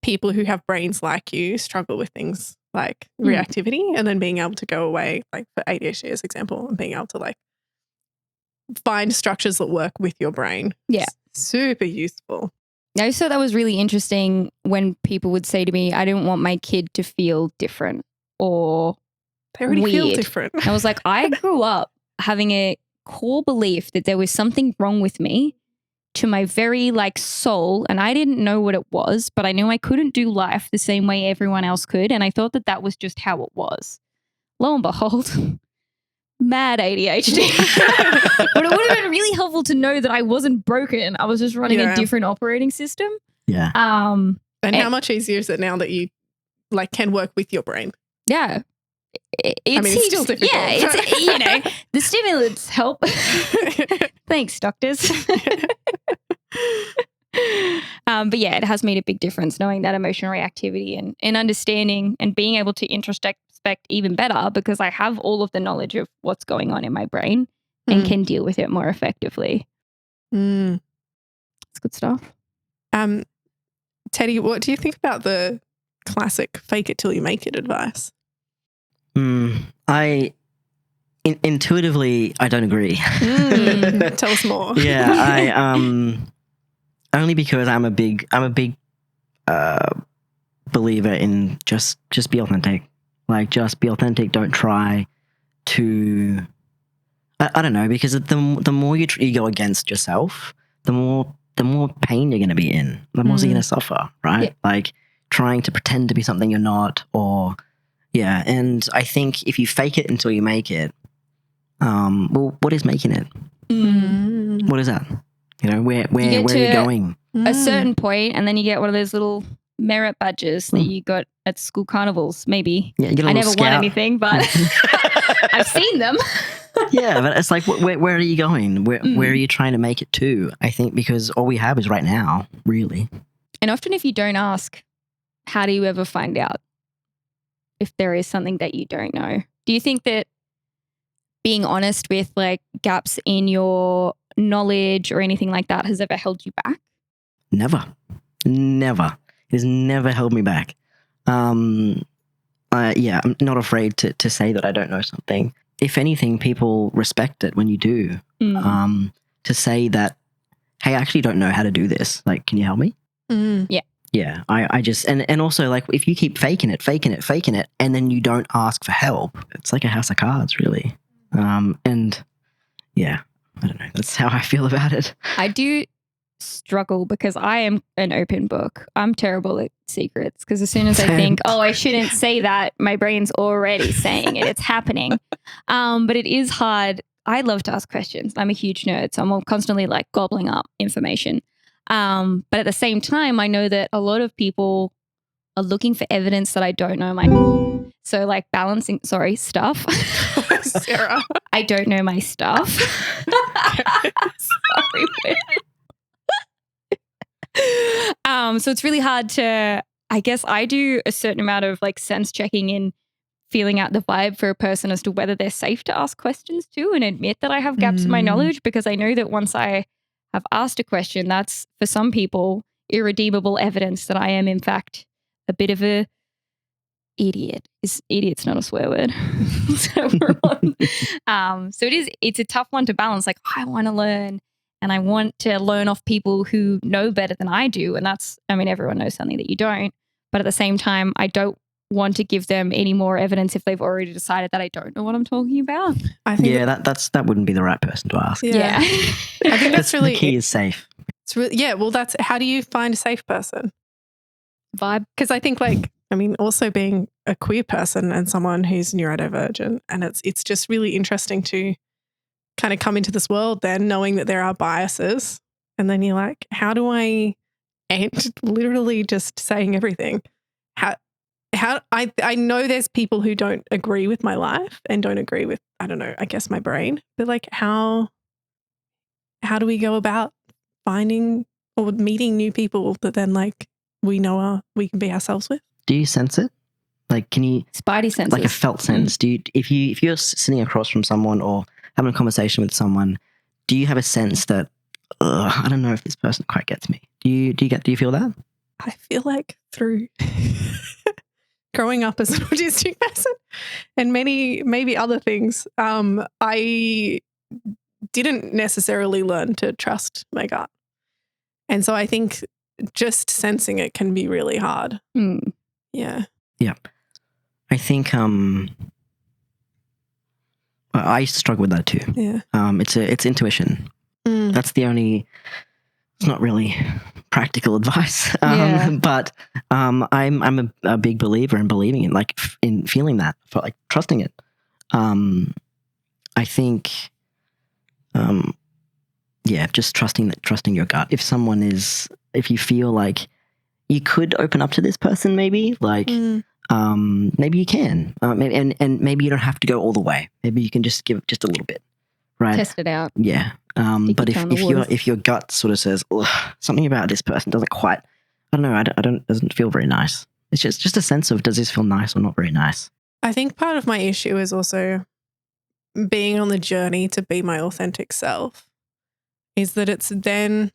people who have brains like you struggle with things like reactivity, and then being able to go away, like for ADHD as example, and being able to like find structures that work with your brain. Yeah. Super useful. I just thought that was really interesting when people would say to me, I didn't want my kid to feel different or They already feel weird. different. I was like, I grew up having a core belief that there was something wrong with me to my very like soul, and I didn't know what it was, but I knew I couldn't do life the same way everyone else could, and I thought that that was just how it was. Lo and behold, mad ADHD. But it would have been really helpful to know that I wasn't broken. I was just running a different operating system. Yeah. And how much easier is it now that you like can work with your brain? Yeah. It's still difficult. Yeah, it's, you know, the stimulants help. Thanks, doctors. But yeah, it has made a big difference knowing that emotional reactivity and understanding and being able to introspect even better, because I have all of the knowledge of what's going on in my brain and can deal with it more effectively. It's good stuff. Teddy, what do you think about the classic fake it till you make it advice? Intuitively, I don't agree. Tell us more. Yeah, I only because I'm a big believer in just be authentic. Like, just be authentic. Don't try to I don't know, because the more you go against yourself, the more pain you're going to be in, the more you're going to suffer, right? Yeah. Like trying to pretend to be something you're not, or yeah. And I think if you fake it until you make it, well, what is making it? What is that? You know, where are you going? A certain point, and then you get one of those little merit badges that you got at school carnivals, maybe. Yeah, you get a I little never won scout. anything, but I've seen them. Yeah, but it's like, where are you going? Where are you trying to make it to? I think because all we have is right now, really. And often if you don't ask, how do you ever find out if there is something that you don't know? Do you think that being honest with like gaps in your knowledge or anything like that has ever held you back? Never. It has never held me back. I'm not afraid to say that I don't know something. If anything, people respect it when you do. To say that, hey, I actually don't know how to do this. Like, can you help me? Yeah. Yeah. I just, and also like if you keep faking it, and then you don't ask for help, it's like a house of cards, really. And yeah, I don't know. That's how I feel about it. I do struggle because I am an open book. I'm terrible at secrets because as soon as I think, oh, I shouldn't say that, my brain's already saying it. It's happening. But it is hard. I love to ask questions. I'm a huge nerd, so I'm constantly like gobbling up information. But at the same time, I know that a lot of people are looking for evidence that I don't know so like balancing, stuff. Sarah. I don't know my stuff. Sorry. So it's really hard to, I guess I do a certain amount of like sense checking in feeling out the vibe for a person as to whether they're safe to ask questions to and admit that I have gaps in my knowledge, because I know that once I have asked a question, that's for some people irredeemable evidence that I am in fact a bit of a idiot. Idiot's not a swear word. So it's a tough one to balance. Like I want to learn and I want to learn off people who know better than I do. And everyone knows something that you don't. But at the same time, I don't want to give them any more evidence if they've already decided that I don't know what I'm talking about. I think that wouldn't be the right person to ask. Yeah. I think that's really the key is safe. It's really, well, that's how do you find a safe person? Vibe. Because I think also being a queer person and someone who's neurodivergent, and it's just really interesting to kind of come into this world then knowing that there are biases, and then you're like, how do I, and literally just saying everything. How I know there's people who don't agree with my life and don't agree with, I don't know, I guess my brain, but like how do we go about finding or meeting new people that then like we know we can be ourselves with? Do you sense it? Like, can you spidey senses, like a felt sense? Do you, if you're sitting across from someone or having a conversation with someone, do you have a sense that I don't know if this person quite gets me? Do you feel that? I feel like through growing up as an autistic person and maybe other things, I didn't necessarily learn to trust my gut, and so I think just sensing it can be really hard. Yeah. I think I used to struggle with that too. Yeah. It's intuition. That's the only. It's not really practical advice, but I'm a big believer in believing it, like in feeling that, for like trusting it. I think, just trusting your gut. If you feel like you could open up to this person, maybe maybe you can, and maybe you don't have to go all the way. Maybe you can just give just a little bit, right? Test it out. Yeah. But if your gut sort of says something about this person doesn't quite, I don't know, doesn't feel very nice. It's just a sense of, does this feel nice or not very nice? I think part of my issue is also being on the journey to be my authentic self. Is that it's then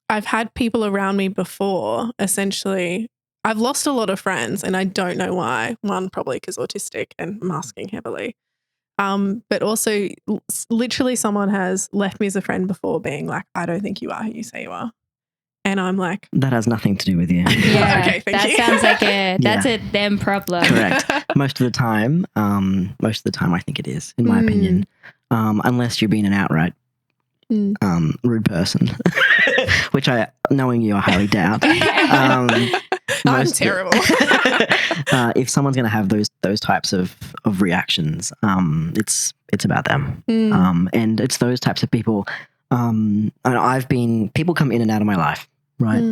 I've had people around me before. Essentially, I've lost a lot of friends, and I don't know why. One, probably because autistic and masking heavily. But also literally someone has left me as a friend before being like, I don't think you are who you say you are. and I'm like, That has nothing to do with you. Yeah, Okay, thank that you. sounds like that's a them problem. Correct. Most of the time, I think it is, in my opinion. Unless you're being an outright rude person, which knowing you, I highly doubt. I'm terrible. If someone's going to have those types of reactions, it's about them, and it's those types of people. And people come in and out of my life, right?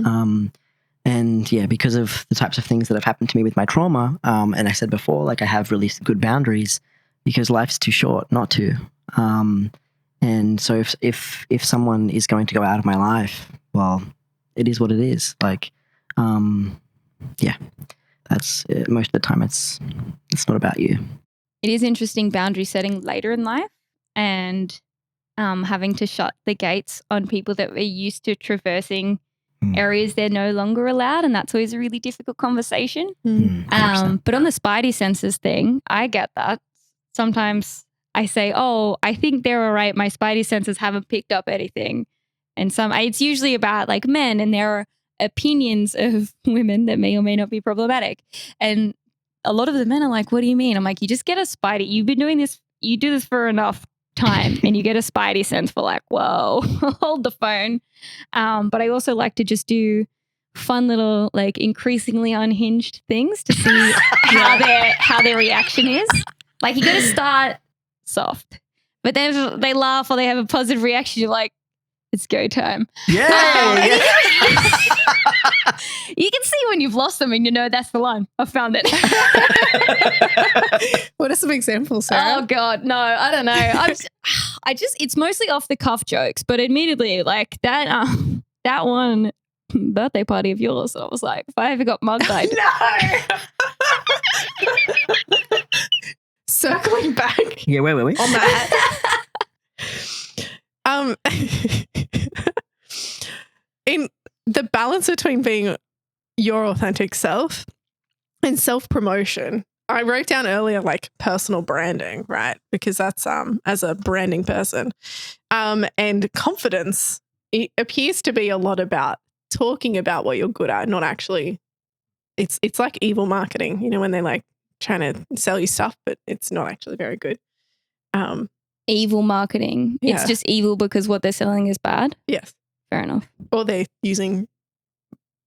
And yeah, because of the types of things that have happened to me with my trauma, and I said before, like I have really good boundaries because life's too short not to. And so if someone is going to go out of my life, well, it is what it is. Like, yeah, that's most of the time. It's not about you. It is interesting boundary setting later in life and having to shut the gates on people that were used to traversing areas they're no longer allowed, and that's always a really difficult conversation. But on the spidey senses thing, I get that. Sometimes I say, oh, I think they're all right. My spidey senses haven't picked up anything. And it's usually about like men and their opinions of women that may or may not be problematic. And a lot of the men are like, what do you mean? I'm like, you just get a spidey. You've been doing this. You do this for enough time and you get a spidey sense for like, whoa, hold the phone. But I also like to just do fun little, like increasingly unhinged things to see how their reaction is. Like you got to start soft, but then if they laugh or they have a positive reaction, you're like, it's go time. Yeah. You can see when you've lost them and you know that's the line. I found it. What are some examples, Sarah? Oh God, no, I don't know. I just it's mostly off the cuff jokes, but admittedly, like that one birthday party of yours, I was like, if I ever got mugged, I'd No. Circling back. Yeah, where were we? On that. In the balance between being your authentic self and self-promotion, I wrote down earlier like personal branding, right? Because that's as a branding person. And confidence, it appears to be a lot about talking about what you're good at, not actually it's like evil marketing, you know, when they're like trying to sell you stuff, but it's not actually very good. Evil marketing. Yeah. It's just evil because what they're selling is bad. Yes. Fair enough. Or they're using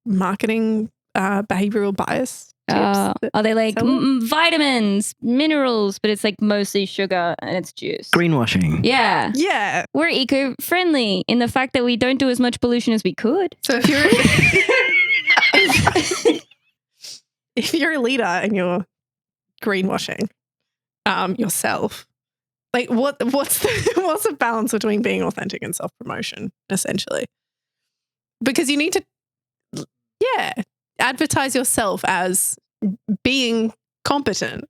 marketing behavioral bias tips. Are they like sell vitamins, minerals, but it's like mostly sugar and it's juice? Greenwashing. Yeah. Yeah. We're eco-friendly in the fact that we don't do as much pollution as we could. So if you're a leader and you're greenwashing yourself, like what's the balance between being authentic and self-promotion, essentially? Because you need to advertise yourself as being competent,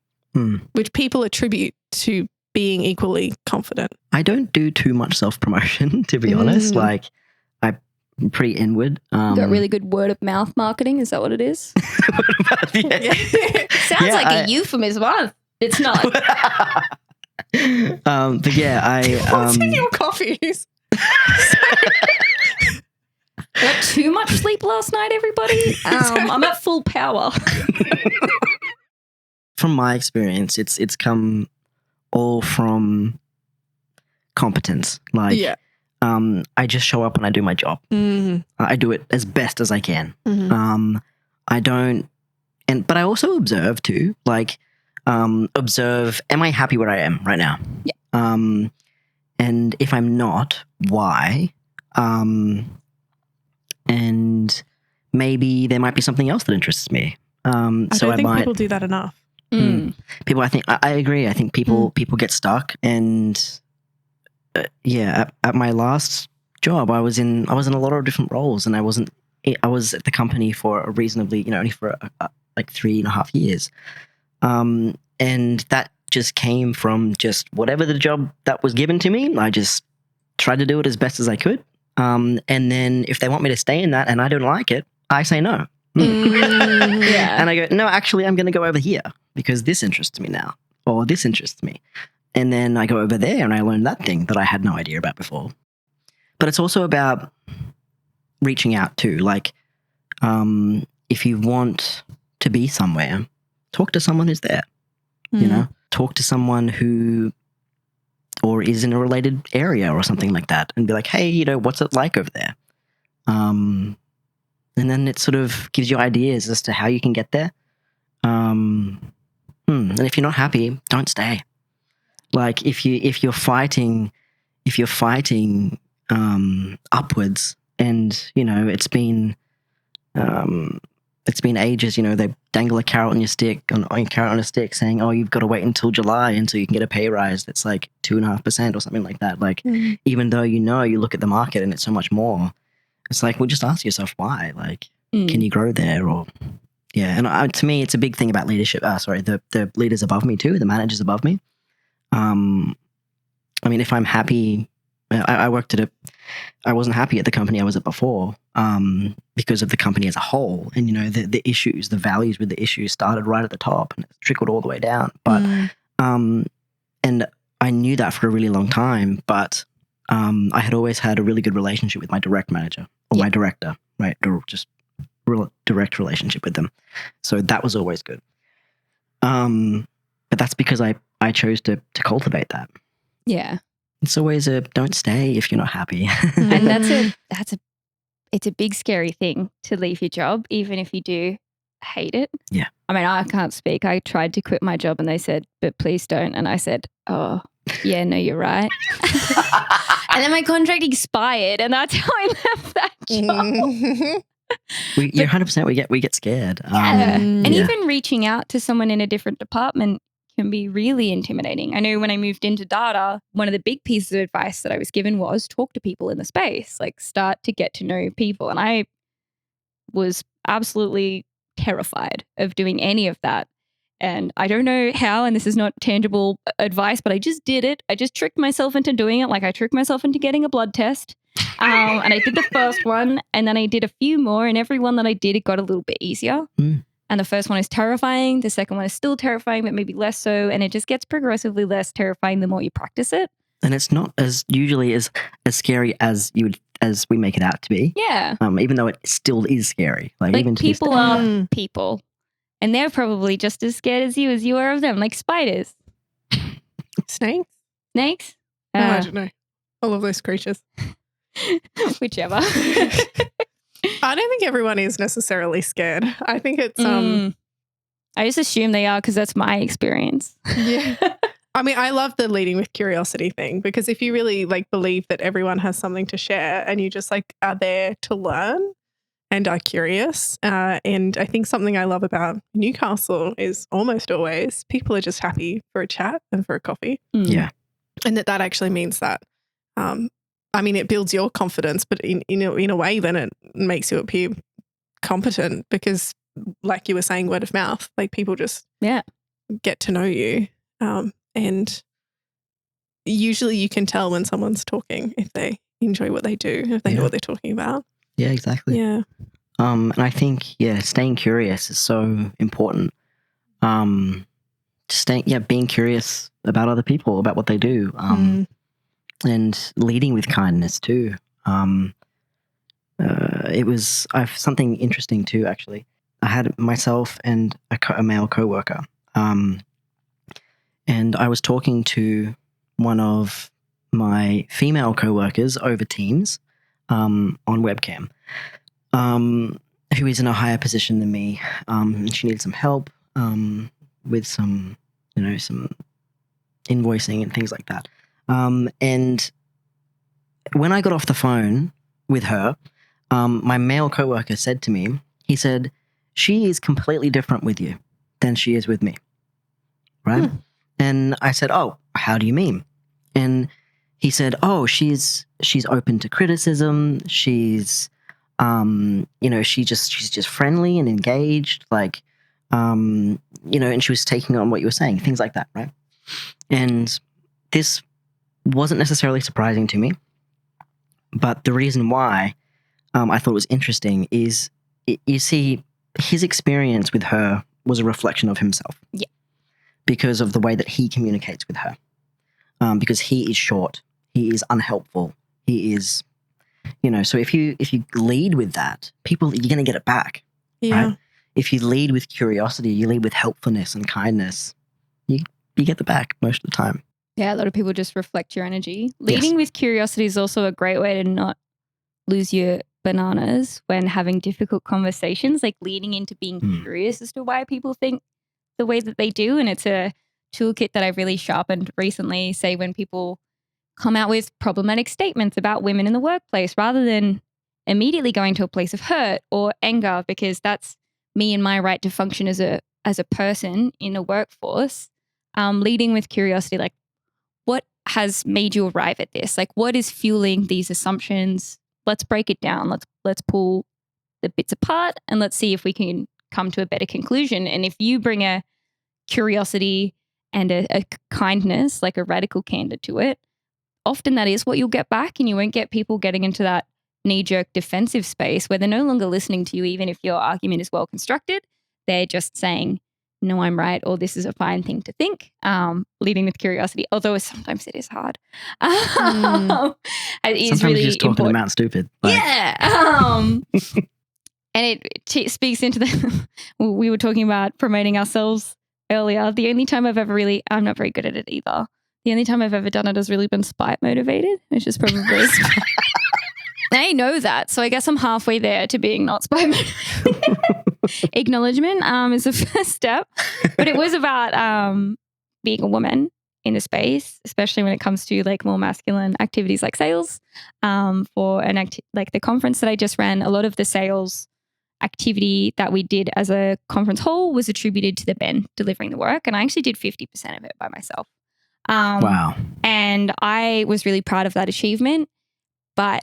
which people attribute to being equally confident. I don't do too much self-promotion, to be honest. Like, I'm pretty inward. Got really good word of mouth marketing. Is that what it is? Yeah. Sounds like a euphemism. It's not. But yeah, What's in your coffees? Got too much sleep last night, everybody. I'm at full power. From my experience, it's come all from competence. Like, I just show up and I do my job. I do it as best as I can. I don't, but I also observe too. Like, observe, am I happy where I am right now? Yeah. And if I'm not, why? And maybe there might be something else that interests me. I don't think people do that enough. People, I think, I agree. I think people get stuck, and at my last job, I was in a lot of different roles, and I was at the company for a reasonably, only for like 3.5 years, and that just came from just whatever the job that was given to me. I just tried to do it as best as I could, and then if they want me to stay in that and I don't like it, I say no. And I go, no, actually, I'm going to go over here because this interests me now, or this interests me. And then I go over there and I learn that thing that I had no idea about before. But it's also about reaching out too. Like, if you want to be somewhere, talk to someone who's there. You know, talk to someone who, or is in a related area or something like that, and be like, hey, you know, what's it like over there? And then it sort of gives you ideas as to how you can get there. And if you're not happy, don't stay. Like if you're fighting upwards, and you know it's been ages. You know, they dangle a carrot on your stick, on a stick, saying, "Oh, you've got to wait until July until you can get a pay rise that's like 2.5% or something like that." Like, even though you look at the market and it's so much more, it's like, well, just ask yourself why. Like, can you grow there? Or and to me, it's a big thing about leadership. The leaders above me too, the managers above me. I mean, if I'm happy, I wasn't happy at the company I was at before, because of the company as a whole, and you know the issues, the values with the issues started right at the top and it trickled all the way down. But and I knew that for a really long time, but I had always had a really good relationship with my direct manager or my director, right? Or just direct relationship with them, so that was always good. But that's because I chose to cultivate that. Yeah. It's always don't stay if you're not happy. And it's a big scary thing to leave your job, even if you do hate it. Yeah. I mean, I can't speak. I tried to quit my job and they said, but please don't. And I said, oh, yeah, no, you're right. And then my contract expired and that's how I left that job. You're 100%. We get scared. Yeah. And even reaching out to someone in a different department can be really intimidating. I know when I moved into data, one of the big pieces of advice that I was given was talk to people in the space, like start to get to know people. And I was absolutely terrified of doing any of that. And I don't know how, and this is not tangible advice, but I just did it. I just tricked myself into doing it. Like I tricked myself into getting a blood test. And I did the first one and then I did a few more, and every one that I did, it got a little bit easier. And the first one is terrifying. The second one is still terrifying, but maybe less so. And it just gets progressively less terrifying the more you practice it. And it's not as scary as we make it out to be. Yeah. Even though it still is scary. Like even people are people. And they're probably just as scared as you are of them, like spiders. Snakes? I don't know. All of those creatures. Whichever. I don't think everyone is necessarily scared. I think it's I just assume they are because that's my experience. Yeah. I mean, I love the leading with curiosity thing, because if you really like believe that everyone has something to share and you just like are there to learn and are curious, and I think something I love about Newcastle is almost always people are just happy for a chat and for a coffee. Yeah. And that actually means that I mean, it builds your confidence, but in a way, then it makes you appear competent because, like you were saying, word of mouth, like people just get to know you. And usually you can tell when someone's talking if they enjoy what they do, if they know what they're talking about. Yeah, exactly. Yeah. And I think, staying curious is so important. Being curious about other people, about what they do. And leading with kindness too. I've something interesting too, actually. I had myself and a male coworker, and I was talking to one of my female coworkers over Teams, on webcam, who is in a higher position than me. And she needed some help, with some invoicing and things like that. And when I got off the phone with her, my male coworker said to me, he said, she is completely different with you than she is with me. Right? And I said, oh, how do you mean? And he said, oh, she's open to criticism. She's, she's just friendly and engaged, like, and she was taking on what you were saying, things like that. Right? And this wasn't necessarily surprising to me, but the reason why I thought it was interesting is, you see, his experience with her was a reflection of himself. Yeah. Because of the way that he communicates with her. Because he is short, he is unhelpful, he is So if you lead with that, you're going to get it back. Yeah. Right? If you lead with curiosity, you lead with helpfulness and kindness, you get the back most of the time. Yeah, a lot of people just reflect your energy. Leading with curiosity is also a great way to not lose your bananas when having difficult conversations, like leading into being curious as to why people think the way that they do. And it's a toolkit that I've really sharpened recently, say when people come out with problematic statements about women in the workplace, rather than immediately going to a place of hurt or anger, because that's me and my right to function as a person in a workforce. Leading with curiosity, like what has made you arrive at this? Like what is fueling these assumptions? Let's break it down. Let's pull the bits apart and let's see if we can come to a better conclusion. And if you bring a curiosity and a kindness, like a radical candor to it, often that is what you'll get back, and you won't get people getting into that knee-jerk defensive space where they're no longer listening to you, even if your argument is well constructed. They're just saying, no, I'm right, or this is a fine thing to think, leading with curiosity, although sometimes it is hard. It is sometimes really you're just talking important. about stupid. Yeah. And it speaks into we were talking about promoting ourselves earlier. The only time I've ever I'm not very good at it either. The only time I've ever done it has really been spite motivated, which is probably I know that. So I guess I'm halfway there to being not spite motivated. Acknowledgement is the first step. But it was about being a woman in the space, especially when it comes to like more masculine activities like sales. For like the conference that I just ran, a lot of the sales activity that we did as a conference hall was attributed to the men delivering the work. And I actually did 50% of it by myself. Wow. And I was really proud of that achievement. But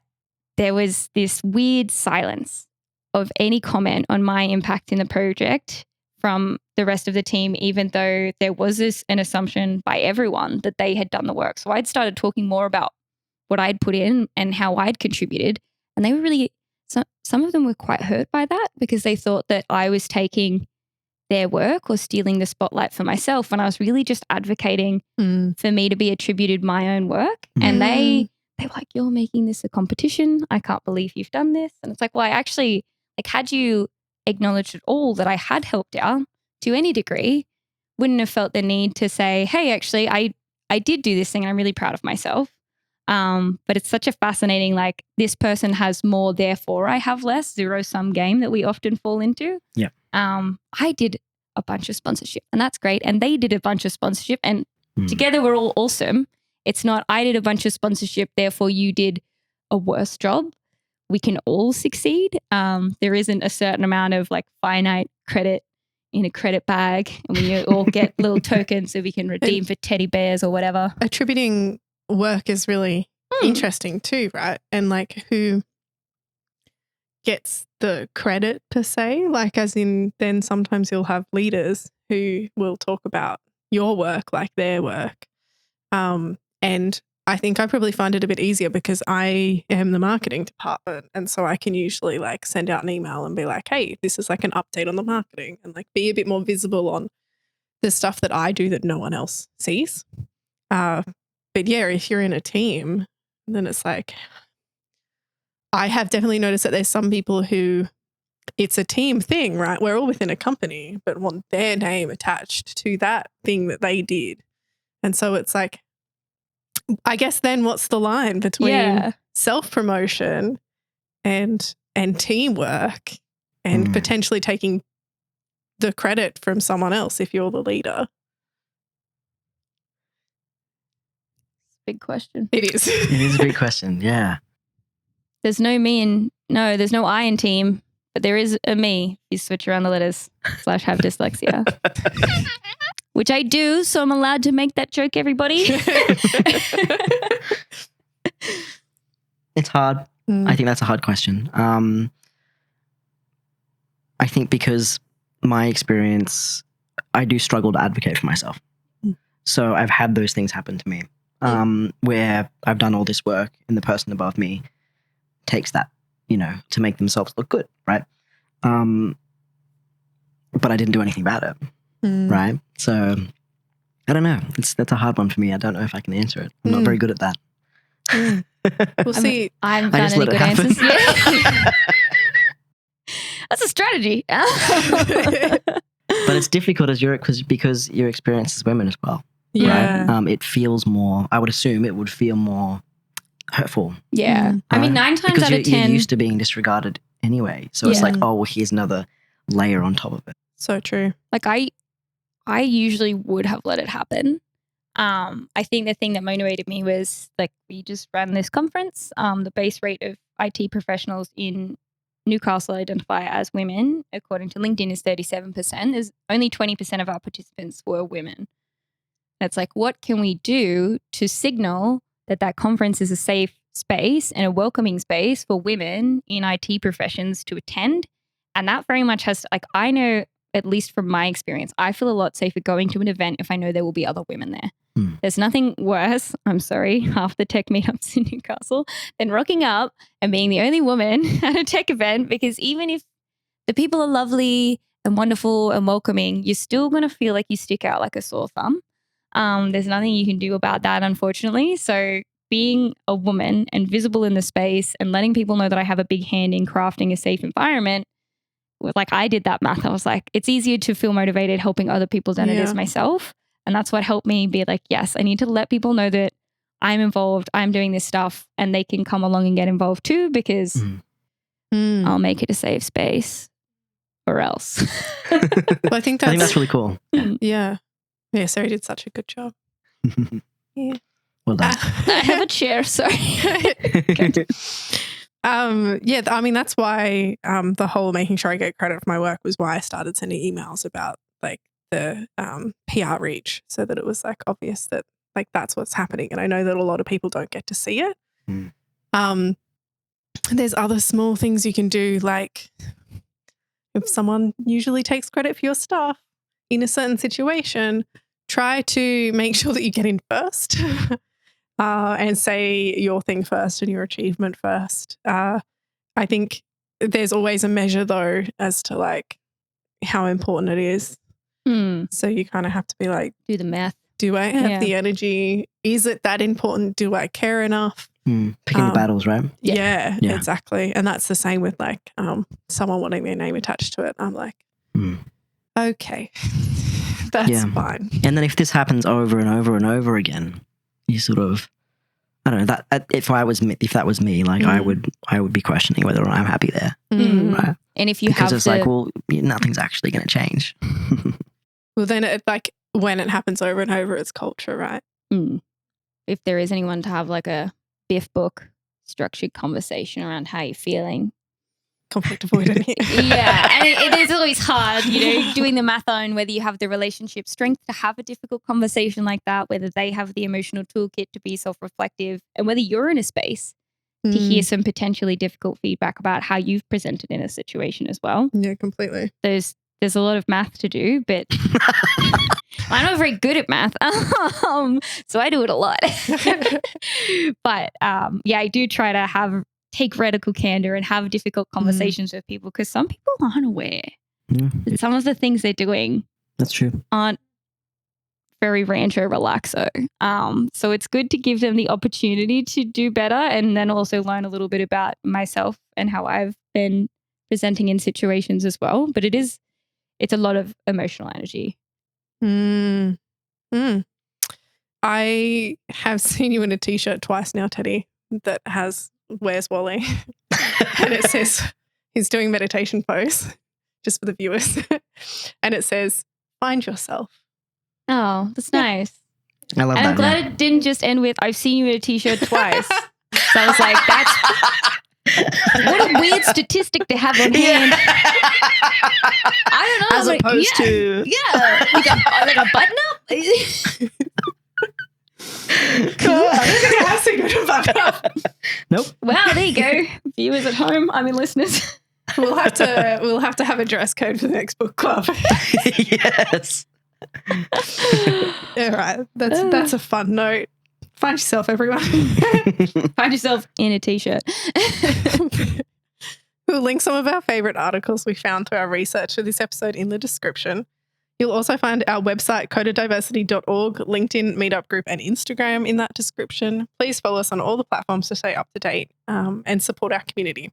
there was this weird silence of any comment on my impact in the project from the rest of the team, even though there was an assumption by everyone that they had done the work. So I'd started talking more about what I'd put in and how I'd contributed. And they were really, some of them were quite hurt by that because they thought that I was taking their work or stealing the spotlight for myself when I was really just advocating for me to be attributed my own work. And they were like, you're making this a competition. I can't believe you've done this. And it's like, well, I actually, like, had you acknowledged at all that I had helped out to any degree, wouldn't have felt the need to say, hey, actually, I did do this thing and I'm really proud of myself. But it's such a fascinating, like, this person has more, therefore I have less, zero-sum game that we often fall into. Yeah. I did a bunch of sponsorship and that's great. And they did a bunch of sponsorship and together we're all awesome. It's not I did a bunch of sponsorship, therefore you did a worse job. We can all succeed. There isn't a certain amount of like finite credit in a credit bag and we all get little tokens so we can redeem for teddy bears or whatever. Attributing work is really interesting too, right? And like who gets the credit per se, like as in then sometimes you'll have leaders who will talk about your work like their work. And I think I probably find it a bit easier because I am the marketing department. And so I can usually like send out an email and be like, hey, this is like an update on the marketing and like be a bit more visible on the stuff that I do that no one else sees. But yeah, if you're in a team, then it's like, I have definitely noticed that there's some people who it's a team thing, right? We're all within a company, but want their name attached to that thing that they did. And so it's like, I guess then what's the line between self-promotion and teamwork and potentially taking the credit from someone else if you're the leader? Big question. It is. It is a big question, yeah. There's no there's no I in team, but there is a me. You switch around the letters / have dyslexia. Which I do, so I'm allowed to make that joke, everybody. It's hard. I think that's a hard question. I think because my experience, I do struggle to advocate for myself. So I've had those things happen to me where I've done all this work and the person above me takes that, to make themselves look good, right? But I didn't do anything about it. Right. So I don't know. That's a hard one for me. I don't know if I can answer it. I'm not very good at that. We'll see. I haven't I found just any let it good happen. answers yet. That's a strategy. But it's difficult because your experience as women as well. Yeah. Right? It feels more. I would assume it would feel more hurtful. Yeah. Mm. I mean, right? 9 times because out of you're 10. used to being disregarded anyway. So it's Yeah. like, oh, well, here's another layer on top of it. So true. Like I usually would have let it happen. I think the thing that motivated me was like we just ran this conference. The base rate of IT professionals in Newcastle identify as women, according to LinkedIn, is 37%. There's only 20% of our participants were women. It's like, what can we do to signal that that conference is a safe space and a welcoming space for women in IT professions to attend? And that very much has, like, I know, at least from my experience, I feel a lot safer going to an event if I know there will be other women there. There's nothing worse, I'm sorry, half the tech meetups in Newcastle, than rocking up and being the only woman at a tech event, because even if the people are lovely and wonderful and welcoming, you're still going to feel like you stick out like a sore thumb. There's nothing you can do about that, unfortunately. So being a woman and visible in the space and letting people know that I have a big hand in crafting a safe environment, like I did that math. I was like, it's easier to feel motivated helping other people than it is myself. And that's what helped me be like, yes, I need to let people know that I'm involved, I'm doing this stuff, and they can come along and get involved too, because I'll make it a safe space or else. Well, I think that's really cool. Yeah. Yeah, Sarah did such a good job. Yeah. Well done. I have a chair, sorry. Yeah, I mean, that's why the whole making sure I get credit for my work was why I started sending emails about like the PR reach, so that it was like obvious that like that's what's happening. And I know that a lot of people don't get to see it. There's other small things you can do, like if someone usually takes credit for your stuff in a certain situation, try to make sure that you get in first. And say your thing first and your achievement first. I think there's always a measure though as to like how important it is. So you kind of have to be like, do the math. Do I have the energy? Is it that important? Do I care enough? Picking the battles, right? Yeah, exactly. And that's the same with like someone wanting their name attached to it. I'm like, okay, that's fine. And then if this happens over and over and over again, you sort of, I don't know, that if that was me, like I would be questioning whether or not I'm happy there. Right? And if you because have it's like, well, nothing's actually going to change. Well, then it like when it happens over and over, it's culture, right? If there is anyone to have like a Biff book structured conversation around how you're feeling. Conflict avoidant. Yeah, and it is always hard, doing the math on whether you have the relationship strength to have a difficult conversation like that, whether they have the emotional toolkit to be self-reflective, and whether you're in a space to hear some potentially difficult feedback about how you've presented in a situation as well. Yeah, completely. There's a lot of math to do, but I'm not very good at math, so I do it a lot. But I do try to take radical candor and have difficult conversations with people, because some people aren't aware that some of the things they're doing that's true aren't very rancho relaxo. So it's good to give them the opportunity to do better, and then also learn a little bit about myself and how I've been presenting in situations as well. But it's a lot of emotional energy. I have seen you in a t-shirt twice now, Teddy, that has "Where's Wally?" and it says he's doing meditation pose, just for the viewers. And it says, "Find yourself." Oh, that's nice. I love that. And I'm glad it didn't just end with, "I've seen you in a t-shirt twice." So I was like, what a weird statistic to have on hand. I don't know. As opposed to... Yeah. Like a button up? Cool. I don't think I have seen it about that. Nope. Wow, there you go. Viewers at home, I mean listeners. We'll have to have a dress code for the next book club. Yes. All right. That's a fun note. Find yourself, everyone. Find yourself in a t-shirt. We'll link some of our favorite articles we found through our research for this episode in the description. You'll also find our website, codediversity.org, LinkedIn, Meetup group, and Instagram in that description. Please follow us on all the platforms to stay up to date and support our community.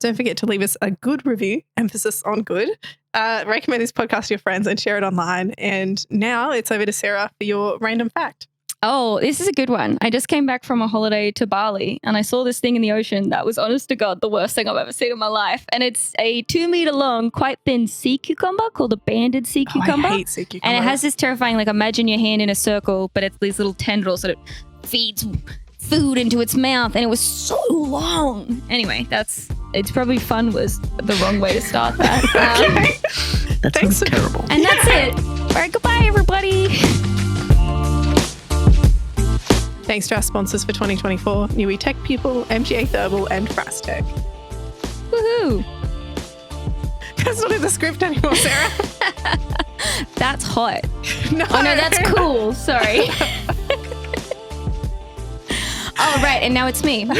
Don't forget to leave us a good review, emphasis on good. Recommend this podcast to your friends and share it online. And now it's over to Sarah for your random fact. Oh, this is a good one. I just came back from a holiday to Bali and I saw this thing in the ocean that was, honest to God, the worst thing I've ever seen in my life. And it's a 2 meter long, quite thin sea cucumber called a banded sea cucumber. I hate sea cucumbers. And it has this terrifying, like, imagine your hand in a circle, but it's these little tendrils that it feeds food into its mouth. And it was so long. Anyway, it's probably fun was the wrong way to start that. That sounds terrible. And that's it. All right, goodbye, everybody. Thanks to our sponsors for 2024, Newey Tech Pupil, MGA Thermal, and Frastech. Woohoo. That's not in the script anymore, Sarah. That's hot. No. Oh, no, that's cool. Sorry. Oh, right. And now it's me.